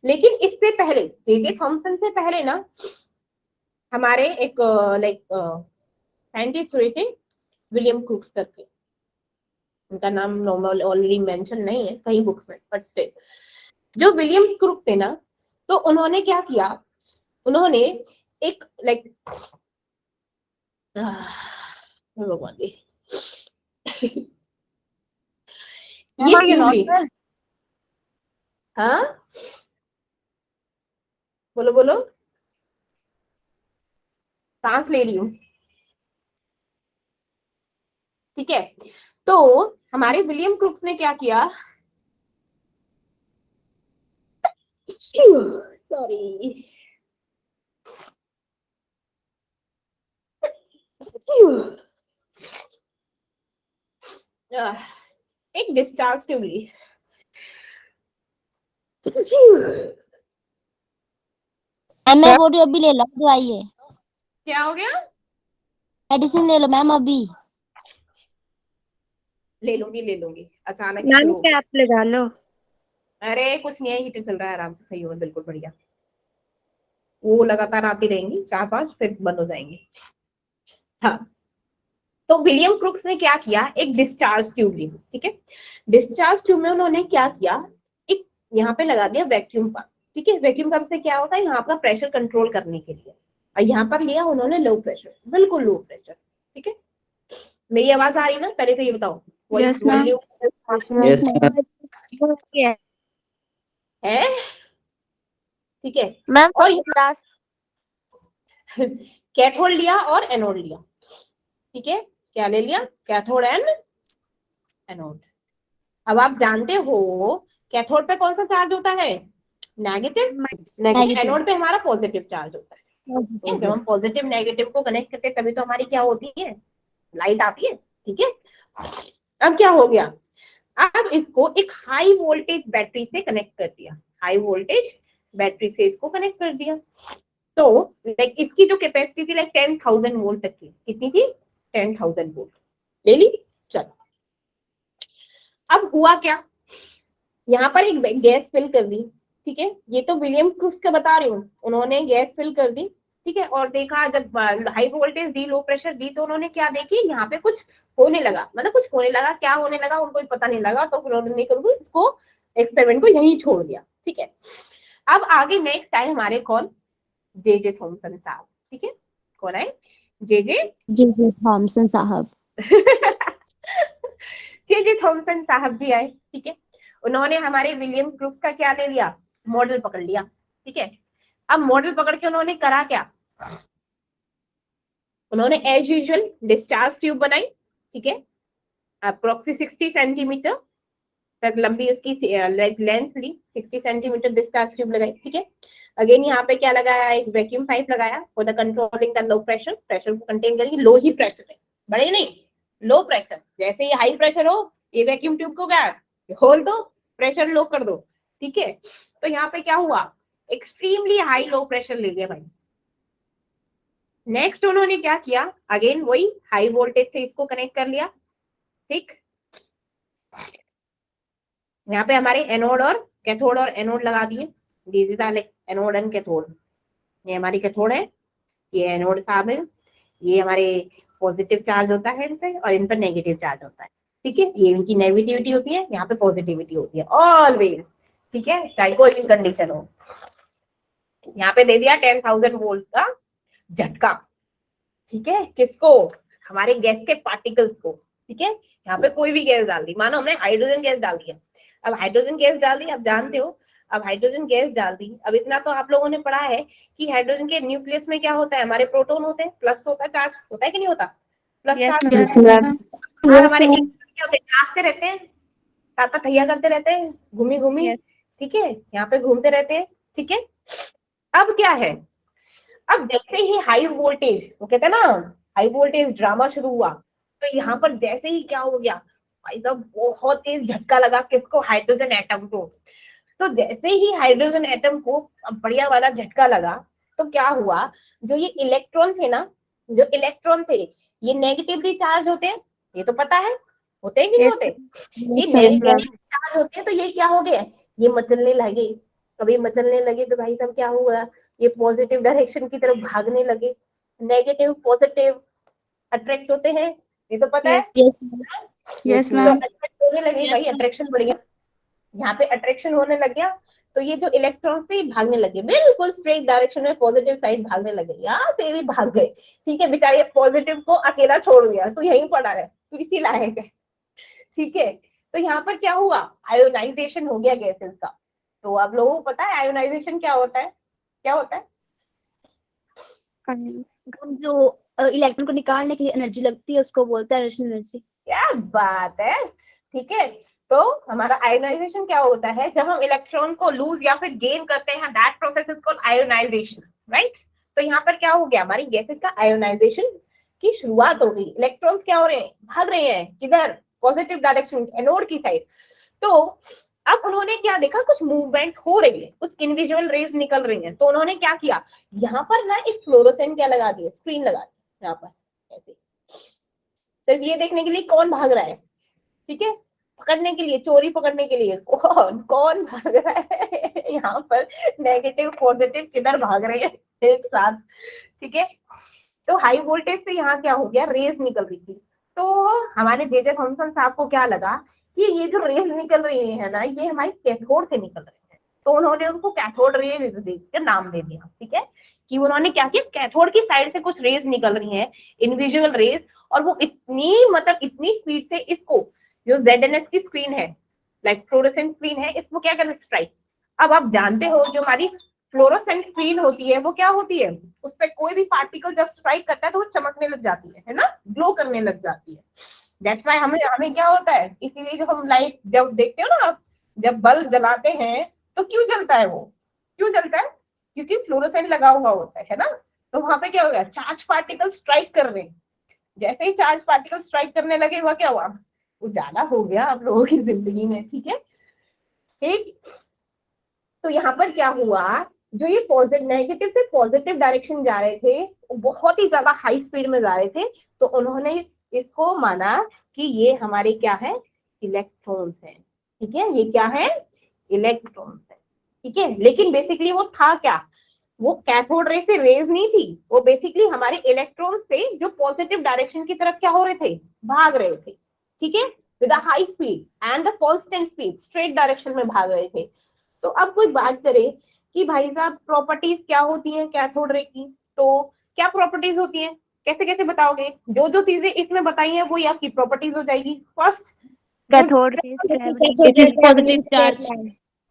S2: लेकिन इससे पहले जे थॉमसन से पहले ना हमारे एक लाइक साइंटिस्ट हुए थे, विलियम क्रूक्स करके, उनका नाम नॉर्मल ऑलरेडी मेंशन नहीं है कहीं बुक्स में, बट स्टिल जो विलियम क्रूक थे ना, तो उन्होंने क्या किया, उन्होंने एक लाइक भगवान जी ये ट्यूब ली, हाँ बोलो बोलो, सांस ले रही हूँ, ठीक है। तो हमारे विलियम क्रूक्स ने क्या किया, सॉरी एक डिस्चार्ज ट्यूब ली,
S3: मैं बोल रही हूँ अभी ले लो दवाई है,
S2: क्या हो गया,
S3: मेडिसिन ले लो मैम अभी।
S2: ले लूंगी अचानक
S4: मैम
S2: शुरू हो गया।
S4: कैप लगा लो।
S2: अरे कुछ नहीं है, हीटर चल रहा है आराम से, सही हो, बिल्कुल बढ़िया, वो लगातार आती रहेंगी 4-5, फिर बंद हो जाएंगी। हाँ, तो विलियम क्रूक्स ने क्या किया, एक डिस्चार्ज ट्यूब ली, ठीक है। डिस्चार्ज ट्यूब में उन्होंने क्या किया, एक यहाँ पे लगा दिया वैक्यूम पंप, ठीक है। वैक्यूम पंप से क्या होता है, यहाँ का प्रेशर कंट्रोल करने के लिए, और यहाँ पर लिया उन्होंने लो प्रेशर, बिल्कुल लो प्रेशर, ठीक है। मेरी आवाज आ रही है ना, पहले तो ये बताओ,
S5: Yes, ma'am.
S2: है, ठीक है।
S1: मैम
S2: और
S1: फर्स्ट क्लास।
S2: कैथोड लिया और एनोड लिया, ठीक है, क्या ले लिया, कैथोड एंड एनोड। अब आप जानते हो कैथोड पे कौन सा चार्ज होता है, नेगेटिव, एनोड पे हमारा पॉजिटिव चार्ज होता है। जब हम पॉजिटिव नेगेटिव को कनेक्ट करते हैं तभी तो हमारी क्या होती है, लाइट आती है, ठीक है। अब क्या हो गया, अब इसको एक हाई वोल्टेज बैटरी से कनेक्ट कर दिया, हाई वोल्टेज बैटरी से इसको कनेक्ट कर दिया। तो लाइक इसकी जो कैपेसिटी थी लाइक 10,000 वोल्ट तक की, कितनी थी, 10,000 वोल्ट ले ली। चलो अब हुआ क्या, यहाँ पर एक गैस फिल कर दी, ठीक है, ये तो विलियम क्रूक्स का बता रही हूँ। उन्होंने गैस फिल कर दी, ठीक है, और देखा जब हाई वोल्टेज दी, लो प्रेशर दी, तो उन्होंने क्या देखी, यहाँ पे कुछ होने लगा, मतलब कुछ होने लगा, क्या होने लगा उनको भी पता नहीं लगा, तो उन्होंने इसको एक्सपेरिमेंट को यहीं छोड़ दिया। ठीक है, अब आगे नेक्स्ट आए हमारे कौन, जे थॉमसन साहब। ठीक है, कौन आए, जे
S3: थॉमसन साहब।
S2: जे थॉमसन साहब जी आए। ठीक है, उन्होंने हमारे विलियम क्रूक्स का क्या ले लिया, मॉडल पकड़ लिया। ठीक है, अब मॉडल पकड़ के उन्होंने करा क्या, उन्होंने एज यूजुअल डिस्चार्ज ट्यूब बनाई। ठीक है, अप्रोक्सी 60 सेंटीमीटर तक लंबी उसकी लेंथ ली, 60 सेंटीमीटर डिस्चार्ज ट्यूब लगाई। ठीक है, अगेन यहाँ पे क्या लगाया, एक वैक्यूम पाइप लगाया for the controlling the low pressure, pressure को कंटेन करेंगे, लो ही प्रेशर है, बड़े नहीं, लो प्रेशर। जैसे ही हाई प्रेशर हो, ये वैक्यूम ट्यूब को क्या खोल दो, प्रेशर लो कर दो। ठीक है, तो यहाँ पे क्या हुआ, एक्सट्रीमली हाई लो प्रेशर ले लिया भाई। नेक्स्ट उन्होंने क्या किया, अगेन वही हाई वोल्टेज से इसको कनेक्ट कर लिया। ठीक, यहाँ पे हमारे एनोड और कैथोड और एनोड लगा दिए, this is like anode and cathode. ये हमारी कैथोड है, ये एनोड साहब है, ये हमारे पॉजिटिव चार्ज होता है इन पे और इन पर नेगेटिव चार्ज होता है। ठीक है, ये इनकी नेगेटिविटी होती है, यहाँ पे पॉजिटिविटी होती है ऑलवेज। ठीक है, चाहे कोई भी कंडीशन हो। यहाँ पे दे दिया 10,000 वोल्ट का झटका। ठीक है, किसको, हमारे गैस के पार्टिकल्स को। ठीक है, यहाँ पे कोई भी गैस डाल दी, मानो हमने हाइड्रोजन गैस डाल दिया, अब हाइड्रोजन गैस डाल दी, अब जानते हो, अब हाइड्रोजन गैस डाल दी। अब इतना तो आप लोगों ने पढ़ा है कि हाइड्रोजन के न्यूक्लियस में क्या होता है, हमारे प्रोटॉन होते हैं, प्लस होता है, चार्ज होता है कि नहीं होता, प्लस
S1: यस
S2: चार्ज।
S1: मैम।
S2: और हमारे क्या होते हैं, नाचते रहते हैं, ताता थैया करते रहते हैं, घूमी घूमी।
S1: Yes.
S2: ठीक है, यहाँ पे घूमते रहते हैं। ठीक है, अब क्या है, अब जैसे ही हाई वोल्टेज, वो कहते हैं ना हाई वोल्टेज ड्रामा शुरू हुआ, तो यहाँ पर जैसे ही क्या हो गया भाई साहब, बहुत तेज झटका लगा, किसको, हाइड्रोजन एटम को। तो जैसे ही हाइड्रोजन एटम को बढ़िया वाला झटका लगा, तो क्या हुआ, जो ये इलेक्ट्रॉन थे ना, जो इलेक्ट्रॉन थे, ये नेगेटिवली चार्ज होते हैं, ये तो पता है, होते हैं कि नहीं
S1: Yes.
S2: होते, ये नेगेटिवली चार्ज होते हैं, तो ये क्या हो गया, ये मचलने लगे। कभी मचलने लगे तो भाई साहब क्या हुआ, ये पॉजिटिव डायरेक्शन की तरफ भागने लगे, नेगेटिव पॉजिटिव अट्रैक्ट होते हैं, ये तो पता है।
S5: यस
S2: तो
S5: मैम।
S2: अट्रैक्ट होने लगे भाई, अट्रैक्शन बढ़ गया, यहाँ पे अट्रैक्शन होने लग गया, तो ये जो इलेक्ट्रॉन्स थे भागने लगे, बिल्कुल स्ट्रेट डायरेक्शन में पॉजिटिव साइड भागने लगे, यहाँ से भी भाग गए। ठीक है, बेचारे पॉजिटिव को अकेला छोड़ दिया, तो यहीं पड़ा है, तो इसी लायक है। ठीक है, तो यहाँ पर क्या हुआ, आयोनाइजेशन हो गया गैसेस का। तो आप लोगों को पता है आयोनाइजेशन क्या होता है, क्या होता है,
S3: हम जो इलेक्ट्रॉन को निकालने के लिए एनर्जी लगती है उसको बोलते हैं रेडिएशन एनर्जी।
S2: क्या बात है। ठीक है, तो हमारा आयोनाइजेशन क्या होता है, जब हम इलेक्ट्रॉन को लूज या फिर गेन करते हैं, that process is called ionisation, right. तो यहाँ पर क्या हो गया, हमारी गैसेस का आयोनाइजेशन की शुरुआत हो गई, इलेक्ट्रॉन्स क्या हो रहे हैं, भाग रहे हैं किधर, पॉजिटिव डायरेक्शन, एनोड की साइड। तो अब उन्होंने क्या देखा, कुछ मूवमेंट हो रही है, कुछ इनविजुअल रेज निकल रही हैं, तो उन्होंने क्या किया, यहाँ पर ना एक फ्लोरोसेंट क्या लगा दिया, स्क्रीन लगा दी यहाँ पर ऐसे, सिर्फ ये देखने के लिए कौन भाग रहा है। ठीक है, पकड़ने के लिए, चोरी पकड़ने के लिए, कौन कौन भाग रहा है यहाँ पर, नेगेटिव पॉजिटिव किधर भाग रहे हैं एक साथ। ठीक है, तो हाई वोल्टेज से यहाँ क्या हो गया, रेज निकल रही थी, तो हमारे जे थॉमसन साहब को क्या लगा कि ये जो रेज निकल रही है ना, ये हमारी कैथोड से निकल रही है, तो उन्होंने उनको कैथोड रेज का नाम दे दिया। ठीक है, कि उन्होंने क्या किया, कैथोड की साइड से कुछ रेज निकल रही है, इनविजुअल रेज, और वो इतनी मतलब इतनी स्पीड से इसको, जो ZNS की स्क्रीन है, लाइक फ्लोरोसेंट स्क्रीन है, इसको क्या करना, स्ट्राइक। अब आप जानते हो जो हमारी फ्लोरोसेंट स्क्रीन होती है वो क्या होती है, उस पर कोई भी पार्टिकल जब स्ट्राइक करता है तो वो चमकने लग जाती है ना, ग्लो करने लग जाती है। दैट्स व्हाई हमें हमें क्या होता है, इसीलिए जो हम लाइट जब देखते हो ना आप, जब बल्ब जलाते हैं तो क्यों जलता है, वो क्यों जलता है, क्योंकि फ्लोरोसेंट लगा हुआ होता है ना। तो वहां पे क्या हो गया, चार्ज पार्टिकल स्ट्राइक कर रहे हैं, जैसे ही चार्ज पार्टिकल स्ट्राइक करने लगे वह क्या हुआ, उजाला हो गया आप लोगों की जिंदगी में। ठीक है, ठीक, तो यहाँ पर क्या हुआ, जो ये पॉजिटिव नेगेटिव से पॉजिटिव डायरेक्शन जा रहे थे, वो बहुत ही ज्यादा हाई स्पीड में जा रहे थे, तो उन्होंने इसको माना कि ये हमारे क्या है, इलेक्ट्रॉन्स है। ठीक है, ये क्या है, इलेक्ट्रॉन्स है। ठीक है, लेकिन बेसिकली वो था क्या, वो कैथोड रे से रेज नहीं थी, वो बेसिकली हमारे इलेक्ट्रॉन्स थे जो पॉजिटिव डायरेक्शन की तरफ क्या हो रहे थे, भाग रहे थे, ठीक है, with a high speed and the constant speed, straight direction में भाग रहे थे। तो अब कोई बात करे कि भाई साहब प्रॉपर्टीज क्या होती हैं कैथोड रे की, तो क्या प्रॉपर्टीज होती हैं, कैसे कैसे बताओगे, जो जो चीजें इसमें बताई हैं वो ही आपकी प्रॉपर्टीज हो जाएगी। First
S1: cathode rays travelling
S4: positive charge,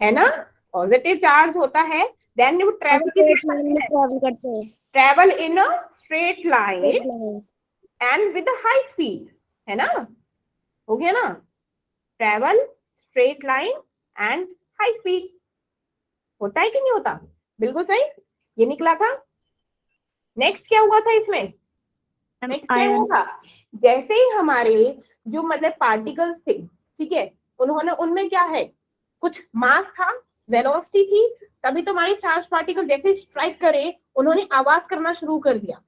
S2: है ना, पॉजिटिव चार्ज होता है, देन वो ट्रेवल
S3: स्ट्रेट लाइन में ट्रैवल करते हैं,
S2: travel in a straight line
S3: straight line.
S2: And with high speed, है ना, हो गया ना, travel straight line and high speed, होता है कि नहीं होता, बिल्कुल सही, ये निकला था। नेक्स्ट क्या हुआ था इसमें, नेक्स्ट क्या हुआ था, जैसे ही हमारे जो मतलब पार्टिकल्स थे, ठीक है, उन्होंने उनमें क्या है, कुछ मास था, वेलोसिटी थी, तभी तो हमारे चार्ज पार्टिकल जैसे स्ट्राइक करे उन्होंने आवाज करना शुरू कर दिया,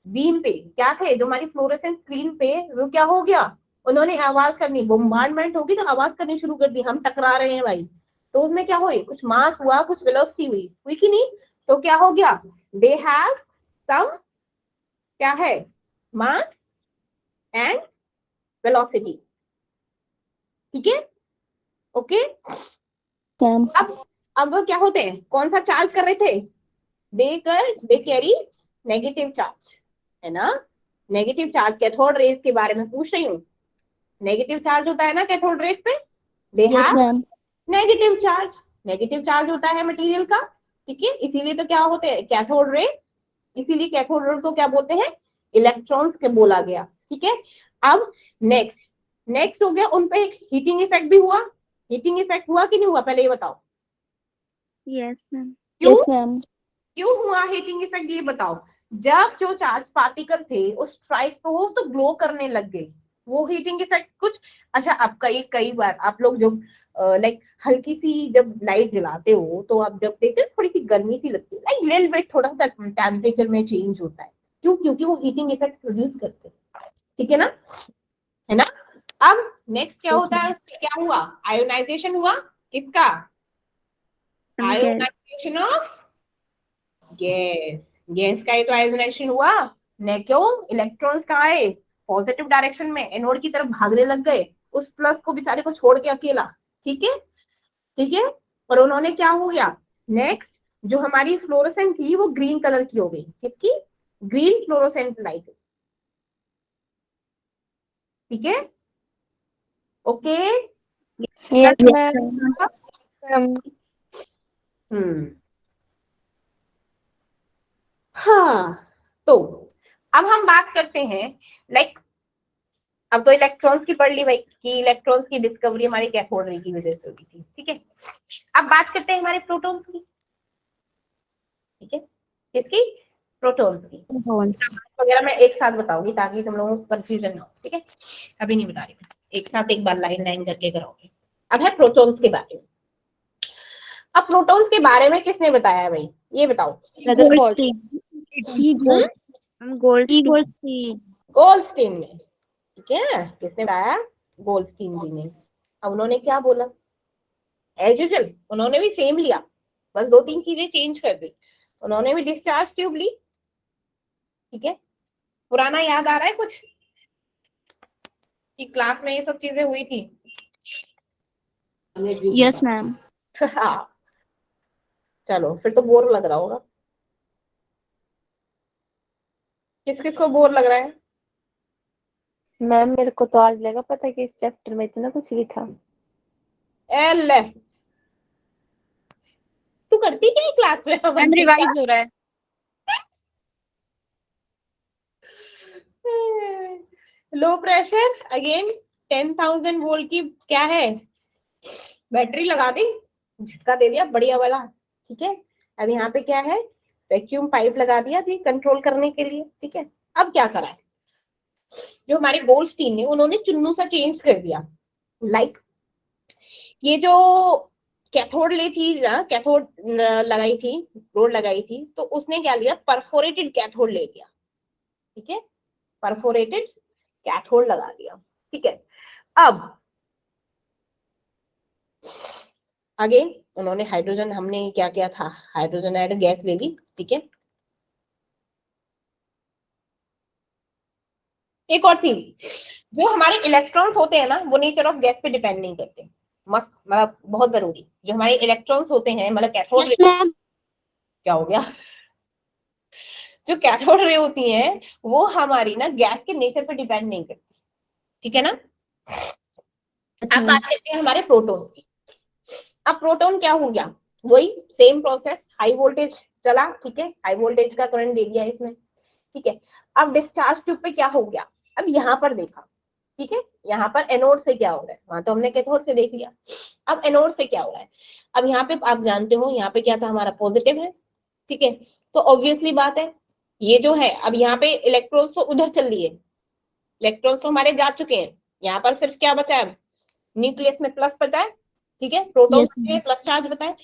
S2: बीम पे क्या थे जो हमारी फ्लोरेसेंट स्क्रीन पे, वो क्या हो गया, उन्होंने आवाज करनी, बोम्बार्डमेंट होगी तो आवाज करनी शुरू कर दी, हम टकरा रहे हैं भाई, तो उसमें क्या हुई, कुछ मास हुआ, कुछ वेलोसिटी हुई कि नहीं, तो क्या हो गया, दे हैव सम, क्या है, मास एंड वेलोसिटी, ठीक है, ओके।
S3: मैम
S2: अब वो क्या होते हैं, कौन सा चार्ज कर रहे थे, दे कैरी नेगेटिव चार्ज, है ना, नेगेटिव चार्ज कैथोड रेज के बारे में पूछ रही हूँ, नेगेटिव चार्ज होता है ना कैथोड रेज पे, they
S3: yes
S2: have
S3: ma'am,
S2: negative charge, negative charge होता है मटेरियल का, ठीक है, इसीलिए तो क्या होते हैं कैथोड रे, इसीलिए कैथोड रे को क्या बोलते हैं, इलेक्ट्रॉन्स के बोला गया, ठीक है। अब नेक्स्ट, नेक्स्ट हो गया, उन पे एक हीटिंग इफेक्ट भी हुआ, हीटिंग इफेक्ट हुआ कि नहीं हुआ, पहले ये बताओ,
S1: यस मैम।
S2: क्यों
S3: यस मैम,
S2: क्यों हुआ हीटिंग इफेक्ट, ये बताओ, जब जो चार्ज पार्टिकल थे उस स्ट्राइक को तो ग्लो करने लग गए, वो हीटिंग इफेक्ट कुछ, अच्छा अब कई कई बार आप लोग जो लाइक हल्की सी जब लाइट जलाते हो तो आप जब देखते हो थोड़ी सी गर्मी सी लगती है, लाइक लिटिल बिट थोड़ा सा टेम्परेचर में चेंज होता है, क्यों, क्योंकि वो हीटिंग इफेक्ट प्रोड्यूस करते हैं, ठीक है ना, है ना। अब नेक्स्ट क्या
S3: Yes,
S2: होता है, उसमें क्या हुआ, आयोनाइजेशन हुआ, किसका, आयोनाइजेशन ऑफ गैस, गैस का ही तो आयोनाइजेशन हुआ, न क्यों, इलेक्ट्रॉन्स कहाँ आए, पॉजिटिव डायरेक्शन में एनोड की तरफ भागने लग गए, उस प्लस को बेचारे को छोड़ के अकेला, ठीक है, ठीक है, और उन्होंने क्या हो गया, नेक्स्ट जो हमारी फ्लोरोसेंट थी वो ग्रीन कलर की हो गई, किसकी, ग्रीन फ्लोरोसेंट लाइट, ठीक है, ओके,
S5: यस मैम।
S2: हम्म, हाँ, तो अब हम बात करते हैं, लाइक अब तो इलेक्ट्रॉन्स की पढ़ ली भाई कि इलेक्ट्रॉन्स की डिस्कवरी हमारी कैथोड रे की वजह से हुई थी, ठीक है। अब बात करते हैं हमारे प्रोटॉन्स की, ठीक है, किसकी, प्रोटॉन्स की, वगैरह मैं एक साथ बताऊंगी ताकि तुम लोगों को कंफ्यूजन ना हो, ठीक है, अभी नहीं बता रही मैं, एक साथ एक बार लाइन लाइन करके कराओगे। अब है प्रोटॉन्स के बारे में, अब प्रोटॉन्स के बारे में किसने बताया है भाई, ये बताओ, गोल्डस्टीन ने, ठीक है, किसने बताया, गोल्डस्टीन जी ने। अब उन्होंने क्या बोला, एज यूजुअल उन्होंने भी सेम लिया, बस दो तीन चीजें चेंज कर दी, उन्होंने भी डिस्चार्ज ट्यूब ली, ठीक है, पुराना याद आ रहा है कुछ कि क्लास में ये सब चीजें हुई थी,
S3: यस मैम,
S2: हाँ, चलो फिर तो बोर लग रहा होगा, किस किस को बोर लग रहा है,
S1: मैम मेरे को तो आज लगा पता है कि इस चैप्टर में इतना कुछ भी था।
S2: एल तू करती क्या है क्लास में,
S5: मैम रिवाइज हो रहा है।
S2: लो प्रेशर अगेन 10,000 वोल्ट की क्या है, बैटरी लगा दी, झटका दे दिया बढ़िया वाला, ठीक है। अब यहाँ पे क्या है, वैक्यूम पाइप लगा दिया जी कंट्रोल करने के लिए, ठीक है। अब क्या करा है, जो हमारे गोल्डस्टीन ने उन्होंने चुन्नू सा चेंज कर दिया, लाइक ये जो कैथोड ली थी ना, कैथोड लगाई थी, रोड लगाई थी, तो उसने क्या लिया, परफोरेटेड कैथोड ले लिया, ठीक है, परफोरेटेड कैथोड लगा दिया, ठीक है। अब आगे उन्होंने हाइड्रोजन, हमने क्या किया था, हाइड्रोजन आइड गैस ले ली, ठीक है। एक और चीज, जो हमारे इलेक्ट्रॉन्स होते हैं ना, वो नेचर ऑफ गैस पे डिपेंड नहीं करते। मस्त, मतलब बहुत जरूरी, जो हमारे इलेक्ट्रॉन्स होते हैं, मतलब कैथोड रे, क्या हो गया, जो कैथोड रे होती है वो हमारी ना गैस के नेचर पे डिपेंड नहीं करती, ठीक है ना। अब बात करते हैं हमारे प्रोटॉन की। अब प्रोटॉन क्या हो गया, वही सेम प्रोसेस, हाई वोल्टेज चला, ठीक है, हाई वोल्टेज का करंट दे दिया इसमें, ठीक है। अब डिस्चार्ज ट्यूब पे क्या हो गया, अब यहाँ पर देखा, ठीक है, यहाँ पर एनोड से क्या हो रहा है, वहां तो हमने कैथोड से देख लिया, अब एनोड से क्या हो रहा है। अब यहाँ पे आप जानते हो, यहाँ पे क्या था, हमारा पॉजिटिव है, ठीक है। तो ऑब्वियसली बात है, ये जो है, अब यहाँ पे इलेक्ट्रॉन्स तो उधर चल रही है, इलेक्ट्रॉन्स तो हमारे जा चुके हैं, यहाँ पर सिर्फ क्या बचा है, न्यूक्लियस में प्लस बचा है, ठीक है, प्रोटॉन में प्लस चार्ज बताए।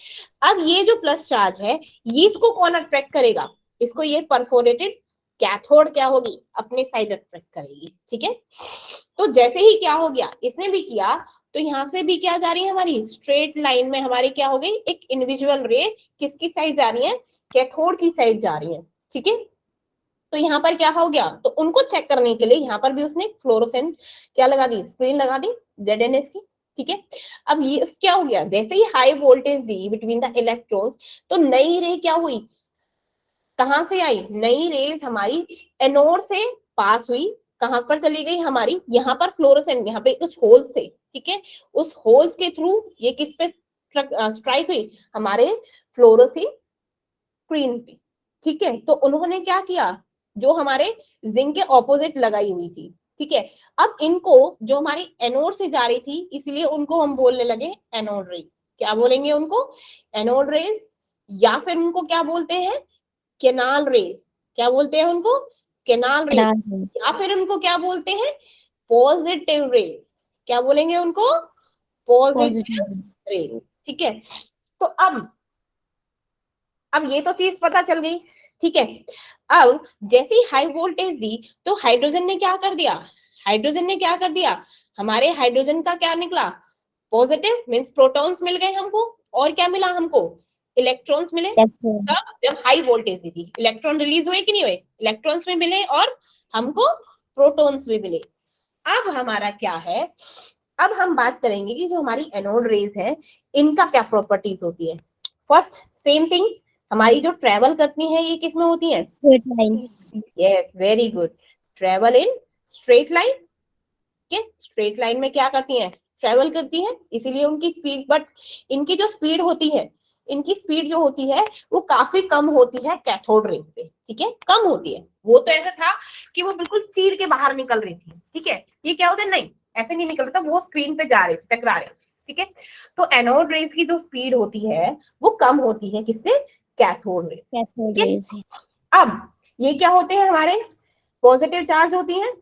S2: अब ये जो प्लस चार्ज है, ये इसको कौन अट्रैक्ट करेगा, इसको ये परफोरेटेड कैथोड क्या होगी, अपने साइड अट्रैक्ट करेगी, ठीक है। तो जैसे ही क्या हो गया, इसने भी किया, तो यहाँ से भी क्या जा रही है, हमारी स्ट्रेट लाइन में हमारी क्या हो गई, एक इंडिविजुअल रे किसकी साइड जा रही है, कैथोड की साइड जा रही है, ठीक है। तो यहाँ पर क्या हो गया, तो उनको चेक करने के लिए यहाँ पर भी उसने फ्लोरोसेंट क्या लगा दी, स्क्रीन लगा दी ZNS की, ठीक है। अब ये क्या हो गया, जैसे ही हाई वोल्टेज दी बिटवीन द इलेक्ट्रॉन्स, तो नई रे क्या हुई, कहां से आई, नई रेज हमारी एनोड से पास हुई, कहां पर चली गई हमारी, यहाँ पर फ्लोरोसेंट, यहाँ पे कुछ होल्स थे, ठीक है, उस होल्स के थ्रू ये किस पे स्ट्राइक हुई, हमारे फ्लोरोसिन स्क्रीन पे, ठीक है। तो उन्होंने क्या किया, जो हमारे जिंक के ऑपोजिट लगाई हुई थी, ठीक है। अब इनको, जो हमारी एनोड से जा रही थी, इसलिए उनको हम बोलने लगे एनोड रे, क्या बोलेंगे उनको, एनोड रेज, या फिर उनको क्या बोलते हैं, केनाल रेज, क्या बोलते हैं उनको, केनाल रेज, या फिर उनको क्या बोलते हैं, पॉजिटिव रेज, क्या बोलेंगे उनको, पॉजिटिव रेज, ठीक है। तो अब ये तो चीज पता चल गई, ठीक है। अब जैसे ही हाई वोल्टेज दी, तो हाइड्रोजन ने क्या कर दिया, हाइड्रोजन ने क्या कर दिया, हमारे हाइड्रोजन का क्या निकला, पॉजिटिव, मींस प्रोटॉन्स मिल गए हमको, और क्या मिला हमको, इलेक्ट्रॉन्स मिले। तब जब हाई वोल्टेज दी थी, इलेक्ट्रॉन रिलीज हुए कि नहीं हुए, इलेक्ट्रॉन्स भी मिले और हमको प्रोटॉन्स भी मिले। अब हमारा क्या है, अब हम बात करेंगे कि जो हमारी एनोड रेज है, इनका क्या प्रॉपर्टीज होती है। फर्स्ट सेम थिंग, हमारी जो ट्रेवल करती है, ये किस में होती है,
S3: straight line.
S2: Yes, very good, travel in straight line, ठीक है, स्ट्रेट लाइन में क्या करती है, ट्रेवल करती है, इसीलिए उनकी स्पीड, बट इनकी जो स्पीड होती है, इनकी स्पीड जो होती है वो काफी कम होती है कैथोड रे से, ठीक है, कम होती है। वो तो ऐसा था कि वो बिल्कुल चीर के बाहर निकल रही थी, ठीक है, ये क्या होता है, नहीं ऐसे नहीं निकल रहा था, वो स्क्रीन पे जा रहे थे, टकरा रहे, ठीक है। तो एनोड रेज की जो स्पीड होती है वो कम होती है, किससे, कैथोड रेज। अब ये क्या होते हैं, हमारे पॉजिटिव चार्ज होती हैं,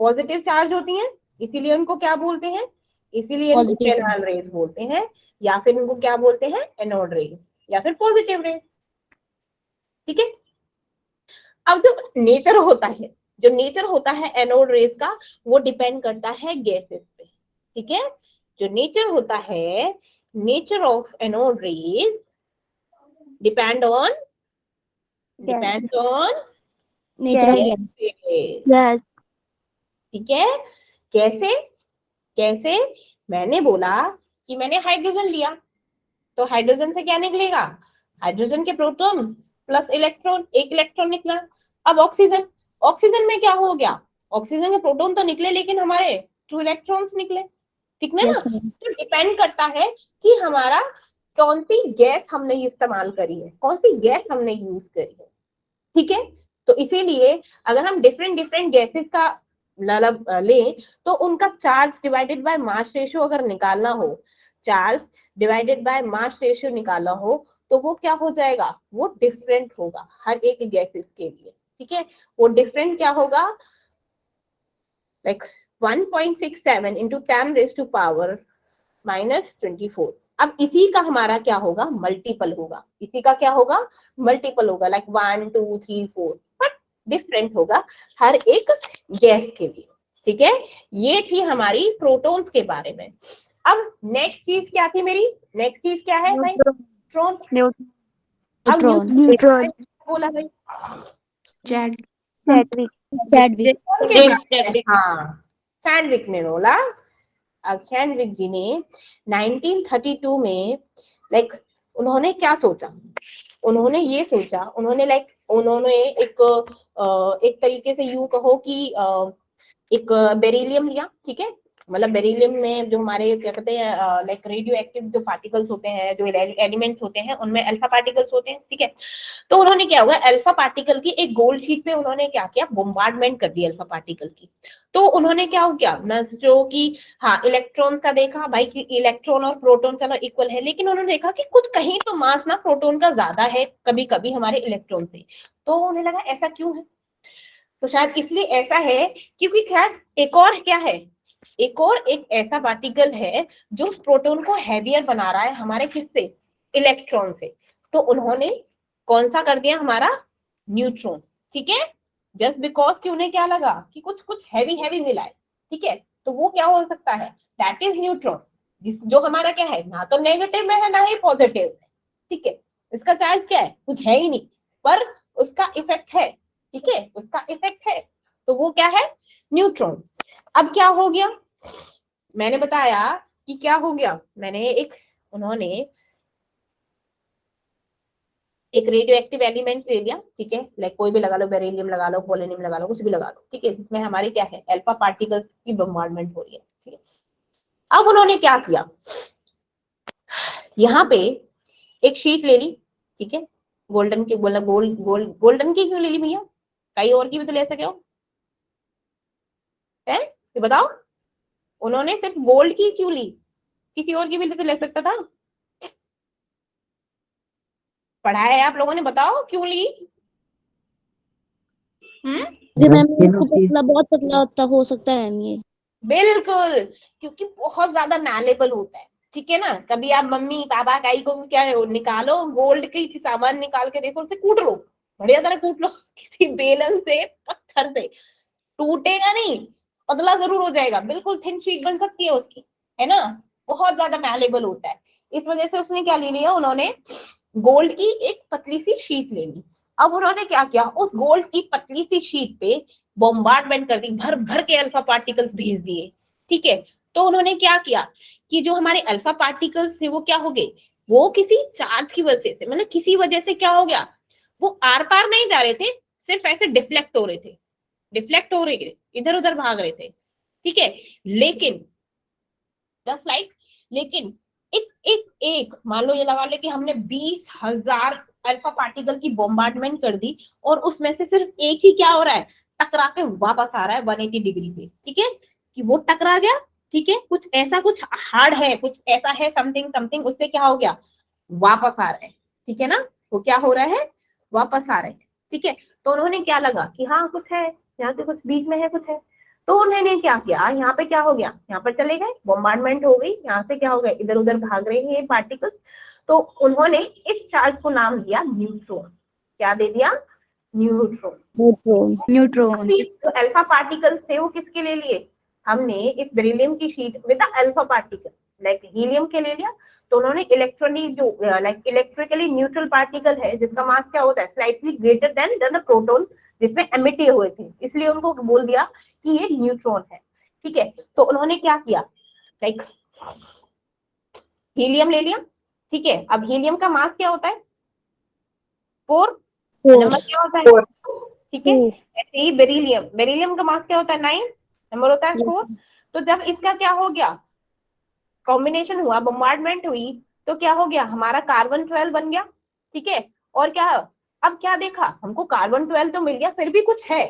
S2: पॉजिटिव चार्ज होती हैं, इसीलिए उनको क्या बोलते हैं, इसीलिए इनको केनाल रेज बोलते हैं, या फिर उनको क्या बोलते हैं, एनोड रेज, या फिर पॉजिटिव रेज, ठीक है। अब जो नेचर होता है, जो नेचर होता है एनोड रेज का, वो डिपेंड करता है गैसेस पे, ठीक है। जो नेचर होता है, nature of anode rays depend on
S3: nature of gas.
S1: Yes,
S2: ठीक है। कैसे, कैसे, मैंने बोला कि मैंने हाइड्रोजन लिया, तो हाइड्रोजन से क्या निकलेगा, हाइड्रोजन के प्रोटॉन प्लस इलेक्ट्रॉन, एक इलेक्ट्रॉन निकला। अब ऑक्सीजन, ऑक्सीजन में क्या हो गया, ऑक्सीजन के प्रोटॉन तो निकले, लेकिन हमारे 2 इलेक्ट्रॉन्स निकले, ठीक है ना। तो डिपेंड करता है कि हमारा कौन सी गैस हमने इस्तेमाल करी है, कौन सी गैस हमने यूज करी है, ठीक है। तो इसीलिए अगर हम डिफरेंट डिफरेंट गैसेस का मतलब लें, तो उनका charge divided by mass ratio अगर निकालना हो, charge divided by mass ratio निकालना हो, तो वो क्या हो जाएगा, वो डिफरेंट होगा हर एक गैसेस के लिए, ठीक है। वो डिफरेंट क्या होगा, like 1.67 into 10 raised to power -24। अब इसी का हमारा क्या होगा, मल्टीपल होगा, इसी का क्या होगा, मल्टीपल होगा, लाइक 1 2 3 4, बट डिफरेंट होगा हर एक गैस के लिए, ठीक है। ये थी हमारी प्रोटॉन्स के बारे में। अब नेक्स्ट चीज क्या थी मेरी, नेक्स्ट चीज क्या है भाई, न्यूट्रॉन। अब
S3: न्यूट्रॉन।
S2: न्यूट्रॉन बोला भाई,
S1: चैडविक
S3: चैडविक।
S2: हाँ चैडविक ने बोला। अब चैडविक जी ने 1932 में लाइक उन्होंने क्या सोचा, उन्होंने ये सोचा, उन्होंने उन्होंने एक तरीके से यूं कहो कि एक बेरिलियम लिया, ठीक है, मतलब बेरिलियम में जो हमारे क्या कहते हैं लाइक रेडियो एक्टिव जो पार्टिकल्स होते हैं, जो एलिमेंट्स होते हैं, उनमें अल्फा पार्टिकल्स होते हैं, ठीक है। तो उन्होंने क्या हुआ, अल्फा पार्टिकल की एक गोल्ड शीट पे उन्होंने क्या किया, बोम्बार्डमेंट कर दी अल्फा पार्टिकल की। तो उन्होंने क्या हो गया ना, जो कि हाँ इलेक्ट्रॉन का देखा भाई कि इलेक्ट्रॉन और प्रोटॉन चलो इक्वल है, लेकिन उन्होंने देखा कि कुछ कहीं तो मास ना प्रोटॉन का ज्यादा है कभी कभी हमारे इलेक्ट्रॉन से। तो उन्हें लगा ऐसा क्यों है, तो शायद इसलिए ऐसा है क्योंकि खैर एक और क्या है, एक ऐसा पार्टिकल है जो प्रोटॉन को हैवियर बना रहा है हमारे किससे, इलेक्ट्रॉन से। तो उन्होंने कौन सा कर दिया, हमारा न्यूट्रॉन, ठीक है, जस्ट बिकॉज कि उन्हें क्या लगा कि कुछ कुछ हैवी हैवी मिला है, ठीक है। तो वो क्या हो सकता है, दैट इज न्यूट्रॉन, जो हमारा क्या है, ना तो नेगेटिव में है ना ही पॉजिटिव है, ठीक है। इसका चार्ज क्या है, कुछ है ही नहीं, पर उसका इफेक्ट है, ठीक है, उसका इफेक्ट है, तो वो क्या है, न्यूट्रॉन। अब क्या हो गया, मैंने बताया कि क्या हो गया, मैंने उन्होंने एक रेडियो एक्टिव एलिमेंट ले लिया, ठीक है, लाइक कोई भी लगा लो, बेरिलियम लगा लो, पोलोनियम लगा लो, कुछ भी लगा लो, ठीक है, जिसमें हमारी क्या है, अल्फा पार्टिकल्स की बम्बार्डमेंट हो रही है, ठीक है। अब उन्होंने क्या किया, यहाँ पे एक शीट ले ली, ठीक है, गोल्डन की, गोल्डन की क्यों ले ली भैया, कई और की भी तो ले सके हो, है ये बताओ, उन्होंने सिर्फ गोल्ड की क्यों ली, किसी और की भी तो ले सकता था, पढ़ाया है आप लोगों ने, बताओ क्यों ली।
S3: जी मैम, इसको पतला, बहुत पतला होता हो सकता है मैम ये।
S2: बिल्कुल, क्योंकि बहुत ज्यादा मैलेबल होता है, ठीक है ना। कभी आप मम्मी पापा काई को भी क्या है, निकालो गोल्ड की सामान निकाल के देखो, उसे कूट लो, बढ़िया तरह कूट लो किसी बेलन से, पत्थर से, टूटेगा नहीं, पतला जरूर हो जाएगा, बिल्कुल थिन शीट बन सकती है उसकी, है ना, बहुत ज्यादा मैलेबल होता है। इस वजह से उसने क्या ले लिया, उन्होंने गोल्ड की एक पतली सी शीट ले ली। अब उन्होंने क्या किया, उस गोल्ड की पतली सी शीट पे बॉम्बार्डमेंट कर दी, भर भर के अल्फा पार्टिकल्स भेज दिए, ठीक है। तो उन्होंने क्या किया कि जो हमारे अल्फा पार्टिकल्स थे वो क्या हो गए, वो किसी चार्ज की वजह से, मतलब किसी वजह से क्या हो गया, वो आर पार नहीं जा रहे थे, सिर्फ ऐसे डिफ्लेक्ट हो रहे थे, डिफ्लेक्ट हो रहे थे, इधर उधर भाग रहे थे, ठीक है। लेकिन जस्ट लाइक लेकिन एक एक एक मान लो ये लगा ले कि हमने 20,000 अल्फा पार्टिकल की बॉम्बार्डमेंट कर दी, और उसमें से सिर्फ एक ही क्या हो रहा है, टकरा के वापस आ रहा है 180 डिग्री पे, ठीक है, कि वो टकरा गया, ठीक है, कुछ ऐसा कुछ हार्ड है, कुछ ऐसा है, समथिंग समथिंग, उससे क्या हो गया, वापस आ रहा है, ठीक है ना, वो क्या हो रहा है, वापस आ रहा है, ठीक है। तो उन्होंने क्या लगा कि हाँ कुछ है यहाँ से, कुछ बीच में है, कुछ है। तो उन्होंने क्या किया, यहाँ पे क्या हो गया, यहाँ पर चले गए, बॉम्बार्डमेंट हो गई, यहाँ से क्या हो गया, इधर उधर भाग रहे हैं ये पार्टिकल्स। तो उन्होंने इस चार्ज को नाम दिया न्यूट्रॉन, क्या दे दिया, न्यूट्रॉन।
S3: न्यूट्रॉन।
S2: जो अल्फा पार्टिकल्स थे वो किसके ले लिए, हमने इस बेरिलियम की sheet with alpha particle like helium के ले लिया। तो उन्होंने इलेक्ट्रॉनिक जो लाइक इलेक्ट्रिकली न्यूट्रल पार्टिकल है, जिसका मास क्या होता है, slightly greater than the proton, जिसमें एमिट हुए थे, इसलिए उनको बोल दिया कि ये न्यूट्रॉन है, ठीक है। तो उन्होंने क्या किया, लाइक हीलियम ले लिया, ठीक है। अब हीलियम का मास क्या होता है, 4, नंबर क्या होता है, ठीक है। ऐसे ही बेरिलियम का मास क्या होता है, 9, नंबर होता है 4। तो जब इसका क्या हो गया, कॉम्बिनेशन हुआ, बॉम्बार्डमेंट हुई, तो क्या हो गया, हमारा कार्बन 12 बन गया, ठीक है। और क्या, अब क्या देखा, हमको कार्बन 12 तो मिल गया, फिर भी कुछ है,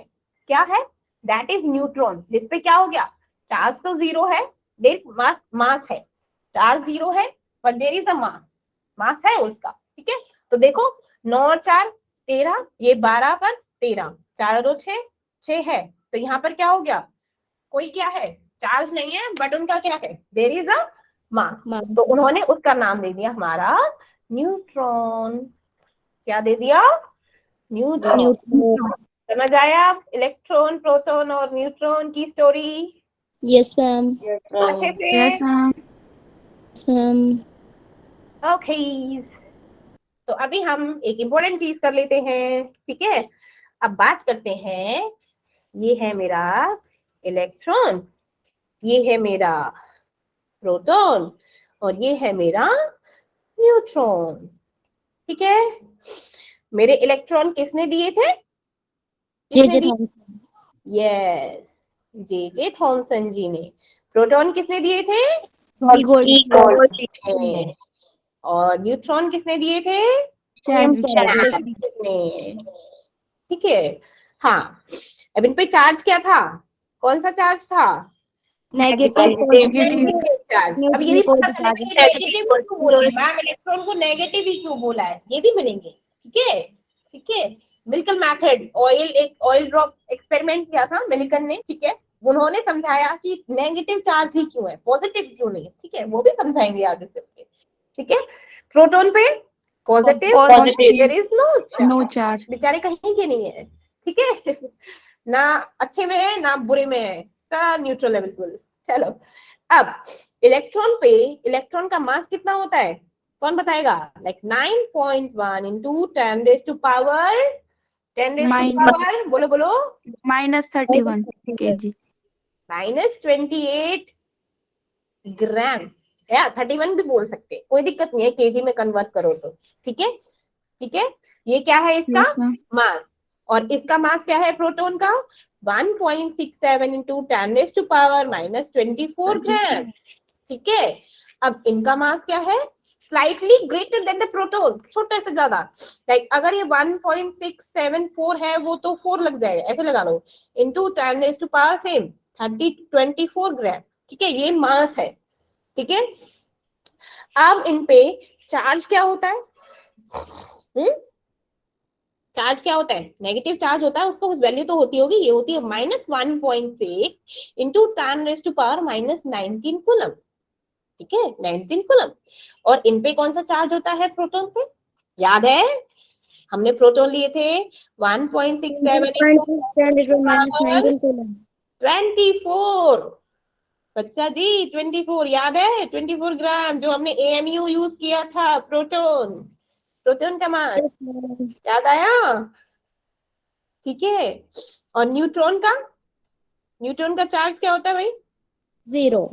S2: क्या है, दैट इज न्यूट्रॉन, जिसपे क्या हो गया, चार्ज तो 0 है, देर मास है, चार्ज 0 है, पर देर इज अ मास है उसका, ठीक है। तो देखो 9 और 4 13, ये 12 पर 13, 4 और 2 6 है, तो यहाँ पर क्या हो गया, कोई क्या है, चार्ज नहीं है, बट उनका क्या है, देर इज अ मास। तो उन्होंने उसका नाम दे दिया हमारा न्यूट्रॉन, क्या दे दिया, न्यूट्रॉन। समझ आया आप इलेक्ट्रॉन, प्रोटॉन और न्यूट्रॉन की स्टोरी,
S3: यस मैम।
S2: अच्छे से
S3: मैम
S2: ओके, तो अभी हम एक इम्पोर्टेंट चीज कर लेते हैं, ठीक है। अब बात करते हैं, ये है मेरा इलेक्ट्रॉन, ये है मेरा प्रोटॉन, और ये है मेरा न्यूट्रॉन, ठीक है। मेरे इलेक्ट्रॉन किसने दिए थे?
S3: जे
S2: किसने
S3: जे
S2: दिए?
S3: थॉमसन।
S2: यस, जे थॉमसन जी ने। प्रोटॉन किसने दिए थे?
S3: इगोर
S2: ने। और न्यूट्रॉन किसने दिए थे?
S3: जेम्स
S2: ने। ठीक है, हाँ। अब इन पे चार्ज क्या था? कौन सा चार्ज था?
S3: Negative
S2: negative charge. अब ये भी
S3: कोई
S2: पता
S3: भी
S2: चलेगा
S3: चार्ज
S2: कि नेगेटिव क्यों बोला है मैम, इलेक्ट्रॉन को नेगेटिव ही क्यों बोला है, ये भी मिलेंगे, ठीक है। ठीक है, मिल्कन मेथड, एक ऑयल ड्रॉप एक्सपेरिमेंट किया था मिल्कन ने, ठीक है। उन्होंने समझाया कि नेगेटिव चार्ज ही क्यों है, पॉजिटिव क्यों नहीं है, ठीक है, वो भी समझाएंगे आगे चलके, ठीक है। प्रोटॉन पे positive, there is no charge, बेचारे कहीं के नहीं है, ठीक है। ना अच्छे में है ना बुरे में है, न्यूट्रल है बिल्कुल। चलो, अब इलेक्ट्रॉन पे, इलेक्ट्रॉन का मास कितना होता है, कौन बताएगा? Like 9.1 into 10 raise to power, 10 raise to power, बोलो बोलो,
S5: -31 kg।
S2: -28 ग्राम, या 31 भी बोल सकते, कोई दिक्कत नहीं है, केजी में कन्वर्ट करो तो, ठीक है। ठीक है, ये क्या है इसका मास, और इसका मास क्या है प्रोटॉन का? 1.67 into 10 raise to power -24 gram, ठीक है। अब इनका मास क्या है? Slightly greater than the proton, छोटे से ज्यादा। लाइक अगर ये 1.674 है, वो तो 4 लग जाएगा, ऐसे लगा लो, into 10 raise to power same 24 gram, ठीक है, ये मास है, ठीक है। अब इन पे चार्ज क्या होता है? चार्ज क्या होता है? नेगेटिव चार्ज होता है, उसको उस वैल्यू तो होती होगी, ये होती है -1.6 into 10 raise to power -19 coulomb, ठीक है, 19 कूलम। और इन पे कौन सा चार्ज होता है प्रोटॉन पे? याद है, हमने प्रोटॉन लिए थे 1.67
S3: -19 कूलम।
S2: 24, बच्चा जी 24 याद है, 24 ग्राम, जो हमने एएमयू यूज किया था, प्रोटॉन, प्रोटॉन का मास याद आया, ठीक है। और न्यूट्रॉन का, न्यूट्रॉन का चार्ज क्या होता है भाई?
S3: 0।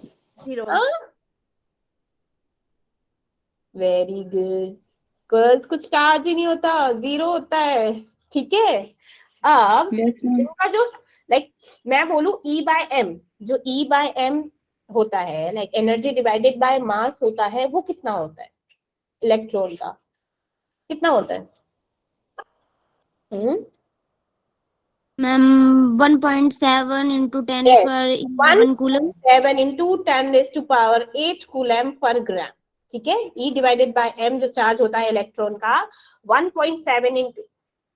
S2: वेरी गुड गर्ल्स, कुछ चार्ज ही नहीं होता, 0 होता है, ठीक है। अब इनका जो, लाइक मैं बोलू E/m, जो E/m होता है, like energy divided by mass होता है, वो कितना होता है इलेक्ट्रॉन का, कितना होता है?
S3: मैम 1.7 इंटू 10
S2: Yes,
S3: पर 11 coulomb.
S2: 1.7 into 10 raise to power 8 coulomb per gram, ठीक है। E डिवाइडेड बाय m जो चार्ज होता है इलेक्ट्रॉन का, 1.7 into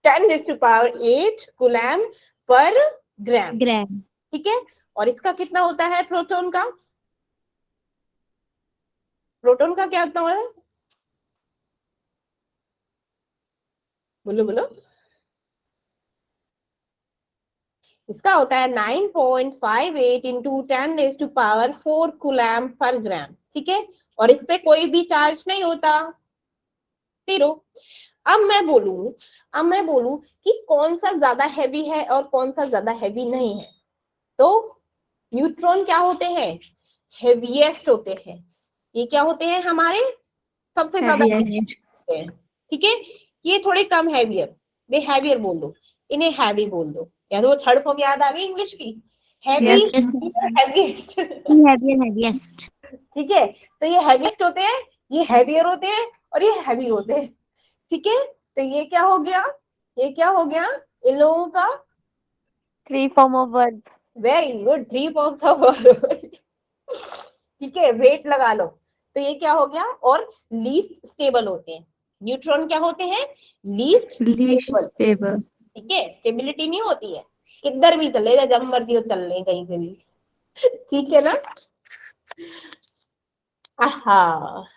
S2: 10 raise to power 8 coulomb per gram, ठीक है। और इसका कितना होता है प्रोटॉन का? प्रोटॉन का क्या होता है, बोलो बोलो। इसका होता है 9.58 into 10 raise to power 4 coulomb per gram, ठीक है। और इस पे कोई भी चार्ज नहीं होता, 0। अब मैं बोलूं कि कौन सा ज्यादा हैवी है और कौन सा ज्यादा हैवी नहीं है, तो न्यूट्रॉन क्या होते हैं? हेवीएस्ट होते हैं। ये क्या होते हैं हमारे? सबसे ज्यादा होते हैं, ठीक है। ये थोड़े कम हैवियर, वे हैवियर बोल दो, इन्हें हैवी बोल दो, या तो वो थर्ड फॉर्म याद आ गई इंग्लिश की, हैवी, हैवीएस्ट,
S3: हेवीएस्ट।
S2: ठीक है। तो ये हैवीएस्ट होते हैं, ये हैवियर होते हैं, और ये हैवी होते हैं, ठीक है। तो ये क्या हो गया, ये क्या हो गया इन लोगों का?
S1: 3 form of verb.
S2: Very good, 3 forms of verb, ठीक है, वेट लगा लो। तो ये क्या हो गया, और लीस्ट स्टेबल होते हैं, न्यूट्रॉन क्या होते हैं? लीस्ट स्टेबल, ठीक है, स्टेबिलिटी नहीं होती है, किधर भी चले जा, जब मर्जी हो चल ले कहीं से भी, ठीक है ना। हाँ,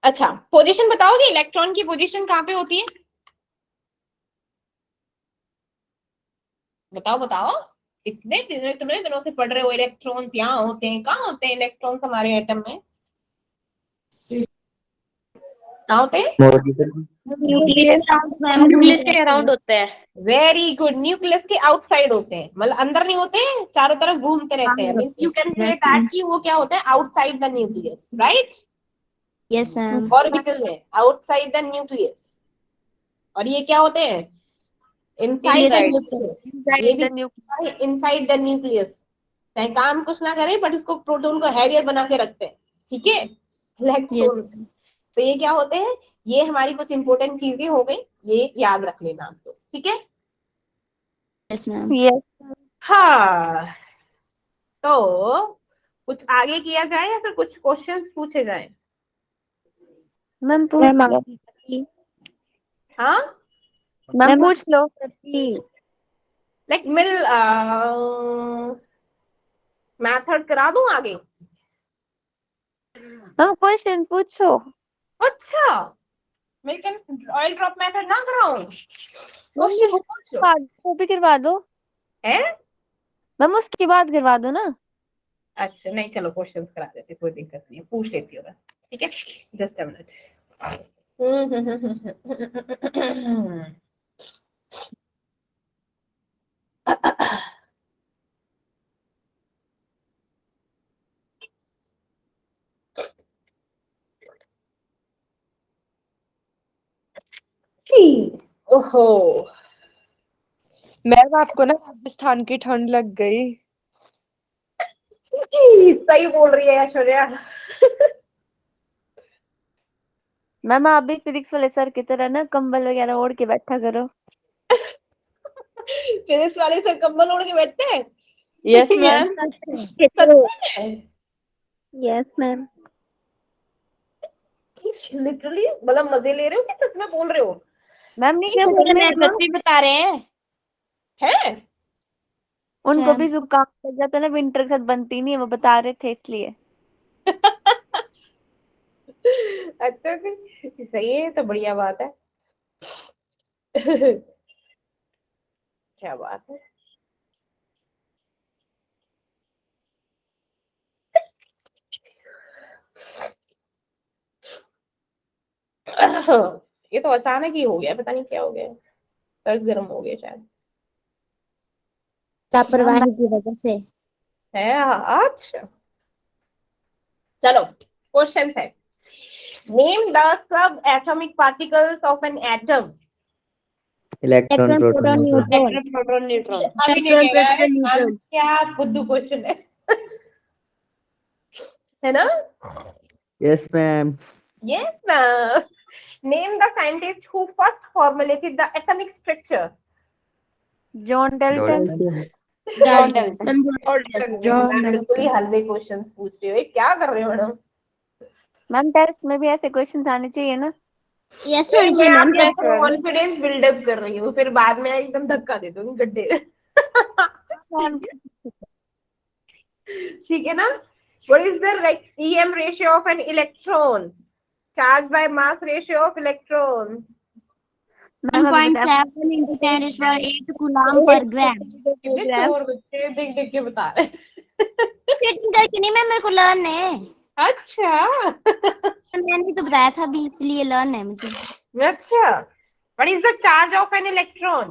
S2: अच्छा, पोजीशन बताओगे, इलेक्ट्रॉन की पोजीशन कहाँ पे होती है? बताओ बताओ, इतने दिनों से पढ़ रहे हो, इलेक्ट्रॉन्स यहाँ होते हैं, कहाँ होते हैं इलेक्ट्रॉन्स हमारे एटम में? क्या होते हैं?
S3: न्यूक्लियस
S4: न्यूक्लियस के अराउंड होते हैं।
S2: वेरी गुड, न्यूक्लियस के आउटसाइड होते हैं, मतलब अंदर नहीं होते हैं, चारों तरफ घूमते रहते हैं। Means you can say that कि वो क्या होता है, outside the nucleus, right?
S3: Yes ma'am
S2: orbital में आउटसाइड द न्यूक्लियस। और ये क्या होते हैं? Inside the nucleus. ये भी इनसाइड द न्यूक्लियस। चाहे काम कुछ ना करें बट इसको प्रोटॉन को हैवियर बना के रखते हैं, ठीक है, इलेक्ट्रॉन। तो ये क्या होते हैं? ये हमारी कुछ इंपॉर्टेंट चीजें हो गई, ये याद रख लेना आप लोग, ठीक है?
S3: यस मैम
S1: यस
S2: हाँ, तो कुछ आगे किया जाए या फिर कुछ क्वेश्चंस पूछे जाए?
S1: मैम पूछ लो।
S2: हाँ,
S1: मैम पूछ लो।
S2: लाइक मिल मैथड करा दूं आगे?
S1: मैम क्वेश्चन पूछो।
S2: अच्छा, milk and oil drop method ना कराऊं?
S1: मम्मी
S2: क्वेश्चन पूछो
S1: वो भी करवा दो।
S2: है।
S1: मैम उसके बाद करवा दो ना।
S2: अच्छा नहीं, चलो क्वेश्चंस करा देते, कोई दिक्कत नहीं है, पूछ लेती हूँ मैं, ठीक है? Just a minute. ओहो,
S6: मैम आपको ना राजस्थान की ठंड लग गई।
S2: सही बोल रही है ऐश्वर्या।
S1: मैम आप भी फिजिक्स वाले सर की तरह ना कंबल वगैरह ओढ़ के बैठा करो।
S2: फिजिक्स वाले से कंबल ओढ़ के बैठते हैं?
S6: Yes ma'am.
S3: Yes ma'am
S2: literally मतलब मजे ले रहे हो कि सच में बोल रहे हो?
S1: मैम नहीं सच में
S4: बता रहे हैं।
S2: है?
S1: उनको भी जुकाम लग जाता है ना, विंटर के साथ बनती नहीं है, वो बता रहे थे इसलिए।
S2: अच्छा जी, सही है, तो बढ़िया बात है। क्या बात है। ये तो अचानक ही हो गया, पता नहीं क्या हो गया, सर्द गर्म हो गया शायद।
S3: लापरवाही की वजह से
S2: है? अच्छा, चलो क्वेश्चन है। Name the sub atomic particles of an atom.
S3: Electron proton neutron
S4: electron proton neutron.
S2: अभी नहीं कह रहा है, क्या बुद्धू क्वेश्चन है ना?
S7: Yes, ma'am.
S2: Yes, ma'am. Name the scientist who first formulated the atomic structure.
S1: John Dalton.
S2: बिल्कुल ही हल्के क्वेश्चंस पूछ रही हो, क्या कर रहे हो मैडम?
S1: मैम टेस्ट में भी ऐसे क्वेश्चंस आने चाहिए ना।
S3: यस होनी चाहिए मैम तब तो।
S2: कॉन्फिडेंस बिल्डअप कर रही हूँ, फिर बाद में एकदम धक्का दे दूंगी गड्ढे में।
S1: मैम
S2: ठीक है ना? What is the like EM ratio of an electron? Charge by mass ratio of electron.
S3: 1.7 into 10 raised to 8 coulomb per ग्राम।
S2: कितने चोर बच्चे देख देख के बता रहे हैं।
S3: चीटिंग करके नहीं मैम, मेरे को लर्न है।
S2: अच्छा।
S3: मैंने तो बताया था अभी, इसलिए लर्न है मुझे।
S2: अच्छा, what is the charge of an electron?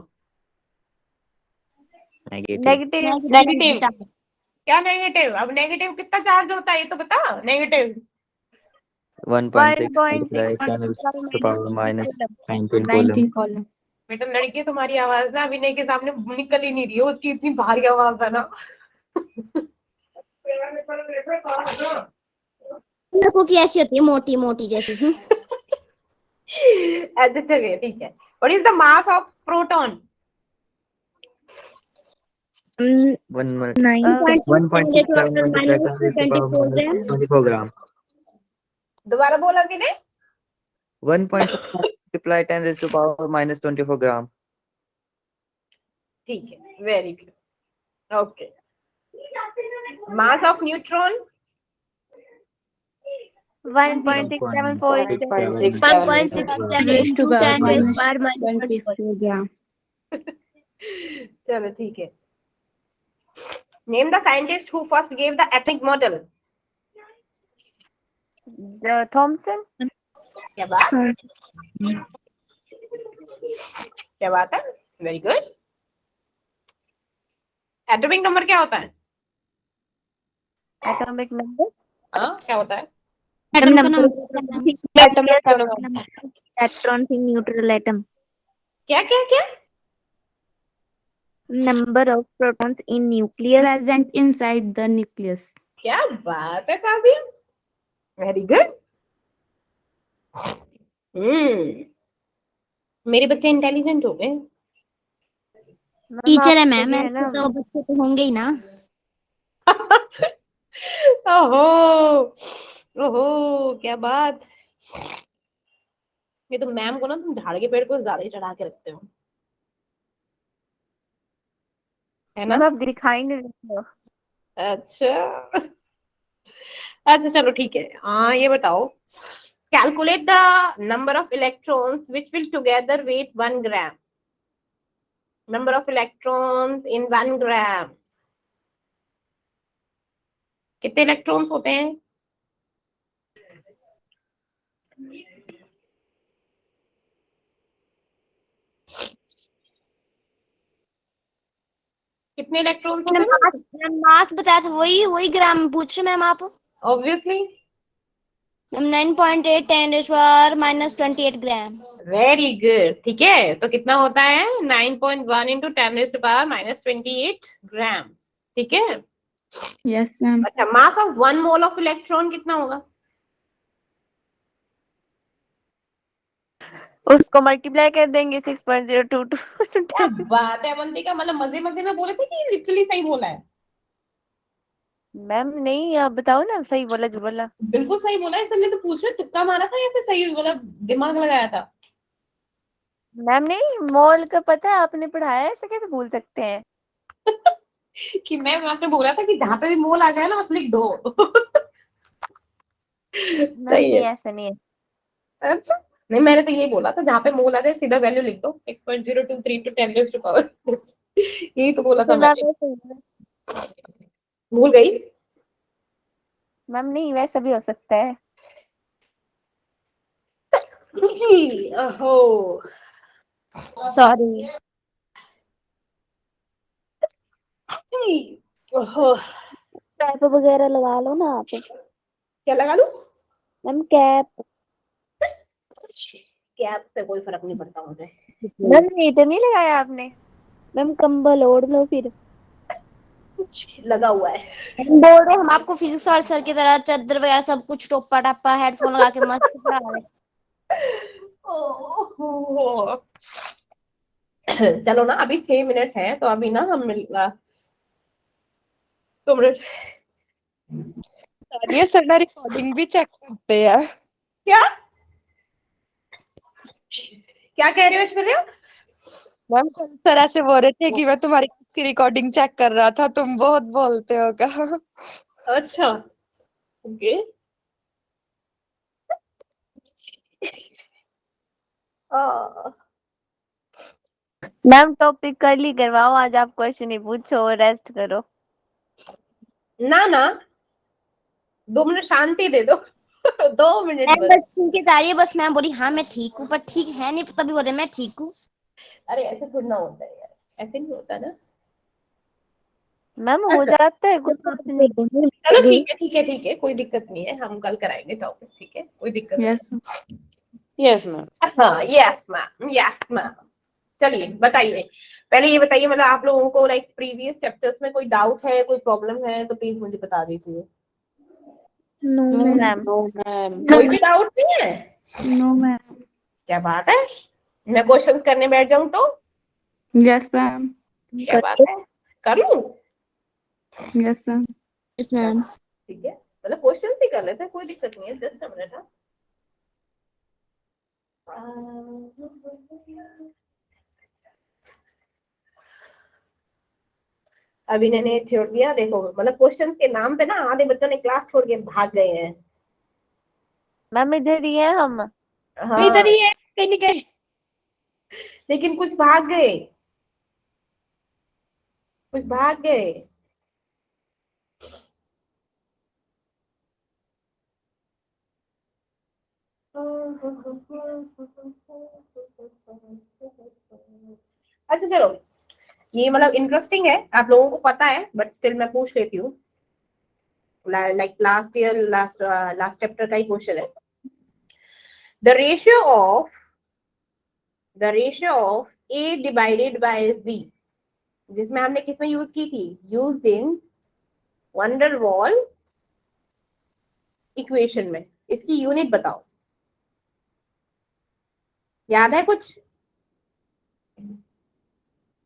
S1: Negative.
S2: क्या नेगेटिव? अब नेगेटिव कितना चार्ज होता है ये तो बता। Negative
S7: 1.6 multiplied 10 raised to the power minus 19 coulomb.
S2: बेटा लड़की तुम्हारी आवाज ना विनय के सामने निकल ही नहीं रही है, उसकी इतनी भारी आवाज है ना।
S3: लड़कों की ऐसी होती है, मोटी मोटी जैसी।
S2: अच्छा चलिए ठीक है। What is the mass of proton?
S7: 1.67 multiplied 10 raised to the power minus 24 gram.
S2: दोबारा बोला विनय।
S7: 1.67 multiplied 10 raised to the power minus 24 gram.
S2: ठीक है, very good, okay. Mass of neutron
S1: 1.67
S2: चलो ठीक है। Name the scientist who first gave the atomic model.
S1: Thomson.
S2: क्या बात, क्या बात है, वेरी गुड। एटॉमिक नंबर क्या होता है?
S1: एटॉमिक नंबर
S2: हाँ, क्या होता है?
S3: एटम का
S1: number
S3: number.
S1: Electron in neutral atom,
S2: क्या क्या क्या?
S1: Number of protons in nucleus.
S5: Present inside the nucleus.
S2: क्या बात है काजिम, वेरी गुड। मेरे बच्चे इंटेलिजेंट हो गए।
S3: टीचर है
S1: आपसे
S3: मैम,
S1: भी है
S3: ऐसे
S1: ना।
S3: तो बच्चे तो होंगे ही ना।
S2: ओहो, ओहो, क्या बात। ये तो मैम को ना तुम झाड़ के पेड़ को ज्यादा ही चढ़ा के रखते हो, है ना?
S1: मैम आप दिखाएंगे तो।
S2: अच्छा, अच्छा चलो ठीक है। हाँ ये बताओ, calculate the number of electrons which will together weigh 1 gram. Number of electrons in 1 gram, कितने इलेक्ट्रॉन्स होते हैं? कितने इलेक्ट्रॉन्स होते हैं?
S3: मास बताया था, वही वही ग्राम पूछ रहे मैम आप।
S2: ऑब्वियसली।
S3: मैम 9.8 10⁻⁻28 ग्राम।
S2: वेरी गुड, ठीक है। तो कितना होता है? 9.1 इंटू 10⁻⁻28 ग्राम, ठीक है।
S5: Yes, ma'am.
S2: अच्छा, mass of 1 mole of electron कितना होगा?
S1: उसको मल्टीप्लाई कर देंगे 6.022।
S2: क्या बात है अवंतिका, मतलब मजे मजे में बोले थे कि लिटरली सही बोला है?
S1: मैम नहीं, आप बताओ ना सही बोला जो बोला।
S2: बिल्कुल सही बोला है, इसलिए तो पूछ रहे, तुक्का मारा था या फिर सही मतलब दिमाग लगाया था?
S1: मैम नहीं, मोल का पता है, आपने पढ़ाया है, ऐसे कैसे भूल सकते हैं।
S2: कि मैं आपसे बोला था कि जहां पे भी मोल आ जाए ना बस लिख दो।
S1: मैम
S2: सही
S1: नहीं,
S2: है।
S1: ऐसा नहीं है।
S2: अच्छा, नहीं मैंने तो यही बोला था, जहां पे मोल आ जाए सीधा वैल्यू लिख दो, 6.023 टू 10⁻⁴ यही तो बोला था
S1: फिर मैम
S2: मैंने।
S1: वैसे ही है।
S2: भूल गई?
S1: मैम नहीं, वैसा भी हो सकता है।
S2: ओहो,
S3: सॉरी।
S2: ओहो।
S3: कैप वगैरह लगा लो ना आप।
S2: क्या लगा लूं?
S3: Ma'am cap.
S2: कैप से कोई फर्क नहीं पड़ता मुझे।
S1: मैम ये तो नहीं लगाया आपने।
S3: मैम कंबल ओढ़ लो फिर।
S2: लगा हुआ है।
S3: बोल रहे हम आपको फिजिक्स वाले सर की तरह चादर वगैरह सब कुछ टोपा टापा हेडफोन लगा के मस्त पढ़ा रहे।
S2: ओहो। चलो ना, अभी 6 मिनट है तो अभी ना हम तुम
S6: ये सर ना रिकॉर्डिंग भी चेक करते हैं।
S2: क्या क्या कह रहे हो ऐश्वर्या?
S6: मैम कल सर ऐसे बोल रहे थे कि मैं तुम्हारी की रिकॉर्डिंग चेक कर रहा था, तुम बहुत बोलते हो कहा।
S2: अच्छा, ओके।
S1: मैम टॉपिक कर ली करवाओ, आज आप क्वेश्चन ही पूछो, रेस्ट करो।
S2: ना ना, 2 मिनट शांति दे दो। 2 मिनट
S3: मैम
S2: बस।
S3: बस छीन के जा रही है, बस मैम बोली हाँ मैं ठीक हूँ, पर ठीक है नहीं, तभी बोल रहे मैं ठीक हूँ।
S2: अरे ऐसे थोड़ा ना होता है यार, ऐसे नहीं होता ना।
S1: मैम हो
S2: अच्छा
S1: जाता है, कोई बात नहीं।
S2: चलो ठीक है, ठीक है, ठीक है, कोई दिक्कत नहीं है, हम कल कराएंगे टॉपिक, ठीक है, कोई दिक्कत
S5: Yes.
S2: नहीं। Yes ma'am. हाँ, यस मैम, यस मैम। चलिए बताइए, पहले ये बताइए, मतलब आप लोगों को लाइक प्रीवियस चैप्टर्स में कोई डाउट है, कोई प्रॉब्लम है तो प्लीज मुझे बता दीजिए।
S5: No, ma'am.
S1: मैम
S2: कोई भी डाउट नहीं है?
S5: No, ma'am.
S2: क्या बात है, मैं क्वेश्चन करने बैठ जाऊं तो?
S5: Yes, ma'am.
S2: क्या बात है, कर लूं?
S5: Yes, ma'am.
S3: Yes ma'am.
S2: ठीक है, मतलब क्वेश्चन ही कर लेते हैं, कोई दिक्कत नहीं है, जस्ट अ मिनट। अभी मैंने छोड़ दिया, देखो मतलब क्वेश्चन के नाम पे ना आधे बच्चों ने क्लास छोड़ के भाग गए हैं।
S1: मैम इधर ही है हम।
S2: हाँ इधर ही है, कहीं नहीं गए, लेकिन कुछ भाग गए, कुछ भाग गए। अच्छा चलो, ये मतलब इंटरेस्टिंग है, आप लोगों को पता है बट स्टिल मैं पूछ लेती हूँ। Like last year last chapter का ही क्वेश्चन है। The ratio of A divided by B, जिसमें हमने किसमें यूज की थी, used in van der Waals equation में। इसकी यूनिट बताओ, याद है कुछ?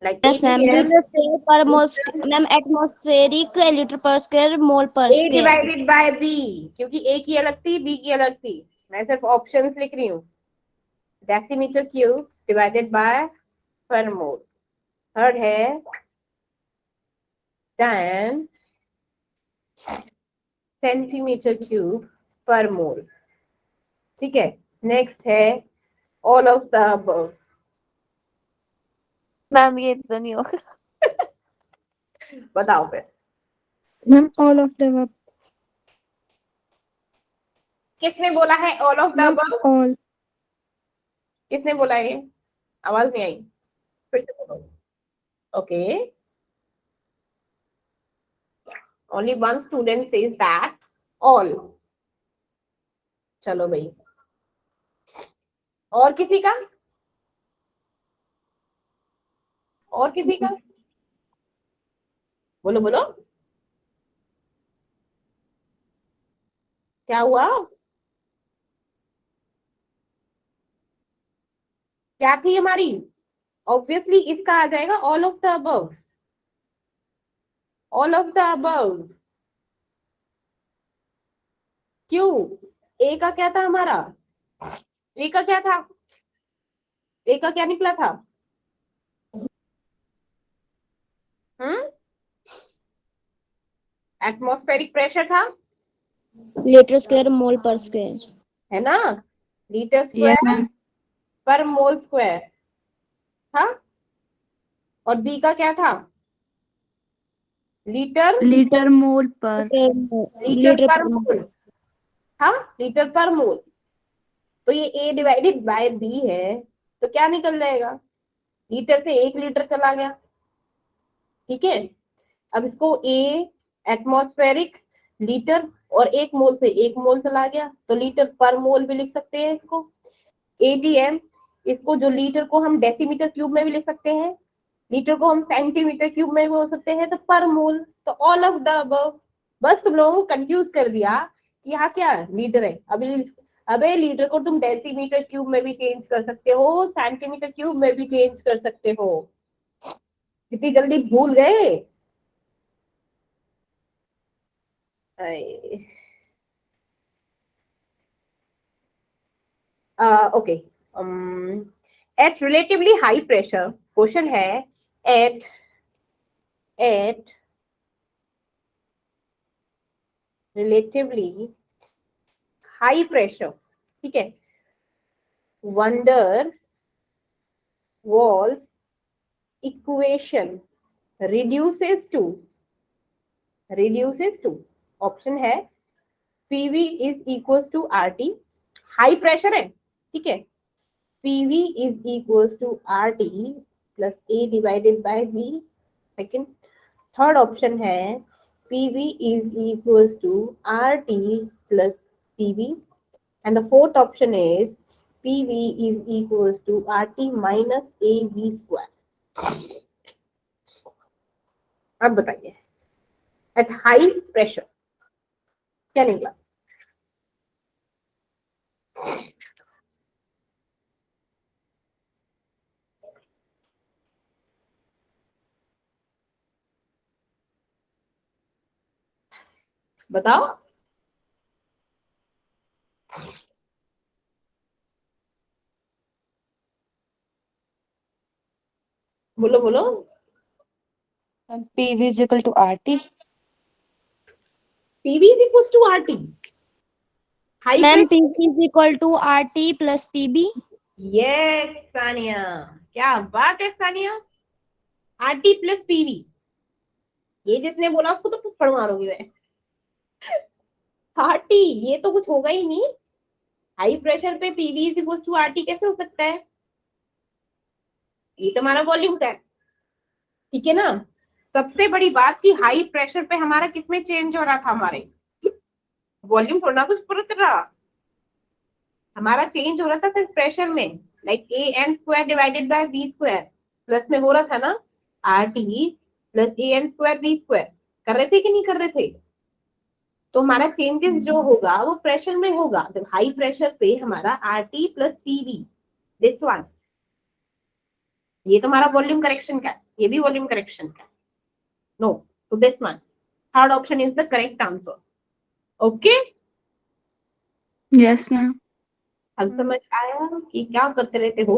S2: Like
S3: yes ma'am, litre square per mole, ma'am atmospheric litre per square mole per
S2: A
S3: square.
S2: Divided by B, क्योंकि ए की अलग थी, बी की अलग थी। मैं सिर्फ ऑप्शंस लिख रही हूँ। डेसीमीटर क्यूब डिवाइडेड बाय पर मोल। थर्ड है 10 सेंटीमीटर क्यूब पर मोल। ठीक है, नेक्स्ट है all of the above.
S1: Ma'am ये तो नहीं होगा।
S2: बताओ फिर,
S5: ma'am all of the above.
S2: किसने बोला है all of the
S5: ma'am
S2: above?
S5: All.
S2: किसने बोला है? आवाज नहीं आई, फिर से बोलो। Okay, only one student says that all. चलो भाई, और किसी का? और किसी का? बोलो बोलो, क्या हुआ? क्या थी हमारी? ऑब्वियसली इसका आ जाएगा all of the above. All of the above क्यों? ए का क्या था हमारा? ए का क्या था? ए का क्या निकला था? एटमॉस्फेरिक प्रेशर था,
S3: लीटर स्क्वायर मोल पर स्क्वायर।
S2: है ना? Litre
S5: yes
S2: square
S5: ma'am.
S2: पर मोल स्क्वायर था। और बी का क्या था? लीटर
S5: लीटर मोल पर।
S2: लीटर
S3: लीटर
S2: पर
S3: पर मोल।
S2: मोल था, लीटर पर मोल। तो ये ए डिवाइडेड बाय बी है, तो क्या निकल जाएगा? लीटर से 1 लीटर चला गया। ठीक है, अब इसको ए एटमॉस्फेरिक लीटर और 1 मोल से 1 मोल चला गया, तो लीटर पर मोल भी लिख सकते हैं इसको। एटीएम, इसको जो लीटर को हम डेसीमीटर क्यूब में भी लिख सकते हैं, लीटर को हम सेंटीमीटर क्यूब में भी बोल सकते हैं, तो पर मोल। तो ऑल ऑफ द अबव। बस तुम लोगों को कंफ्यूज कर दिया कि यहाँ क्या लीटर है। अबे लीटर को तुम डेसीमीटर क्यूब में भी चेंज कर सकते हो, सेंटीमीटर क्यूब में भी चेंज कर सकते हो। कितनी जल्दी भूल गए। Okay, at relatively high pressure, question है एट रिलेटिवली हाई प्रेशर, ठीक है, van der Waals equation reduces to option है PV is equals to RT, high pressure है, ठीक है, PV is equals to RT plus A divided by B। Second, third option है PV is equals to RT plus PV, and the fourth option is PV is equals to RT minus AV square। अब बताइए, at high pressure क्या निकला? बताओ। बोलो बोलो।
S6: PV is equal to RT।
S2: PV is equals to RT, high
S3: ma'am
S2: pressure.
S3: PV is equal to RT plus PB।
S2: Yes Sania, क्या बात है सानिया, RT प्लस PV। ये जिसने बोला उसको तो थप्पड़ मारोगी मैं। RT, ये तो कुछ होगा ही नहीं। हाई प्रेशर पे PV is equal to RT कैसे हो सकता है? ये तो हमारा वॉल्यूम है, ठीक है ना। सबसे बड़ी बात कि हाई प्रेशर पे हमारा किसमें चेंज हो रहा था, हमारे वॉल्यूम थोड़ा कुछ पुरत रहा, हमारा चेंज हो रहा था सिर्फ प्रेशर में, like A N square divided by V square, plus में हो रहा था ना R T plus A N square V square, कर रहे थे कि नहीं कर रहे थे? तो हमारा चेंजेस जो होगा वो प्रेशर में होगा, जब हाई प्रेशर पे हमारा are T plus PV, this one, ये तो हमारा वॉल्यूम करेक्शन का है, ये भी वॉल्यूम करेक्शन का है, नो, तो this one, third option is the correct answer. Okay,
S5: Yes, ma'am.
S2: अब समझ आया कि क्या करते रहते हो।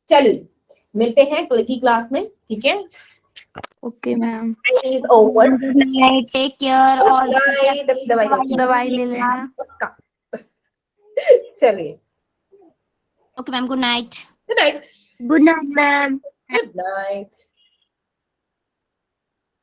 S2: चलिए मिलते हैं कल की क्लास में, ठीक है।
S5: Okay, ma'am.
S2: Is over,
S3: take care और
S5: दवाई ले लेना।
S2: चलिए,
S3: okay ma'am, good night.
S2: Good night.
S5: Good night, ma'am.
S2: Good night.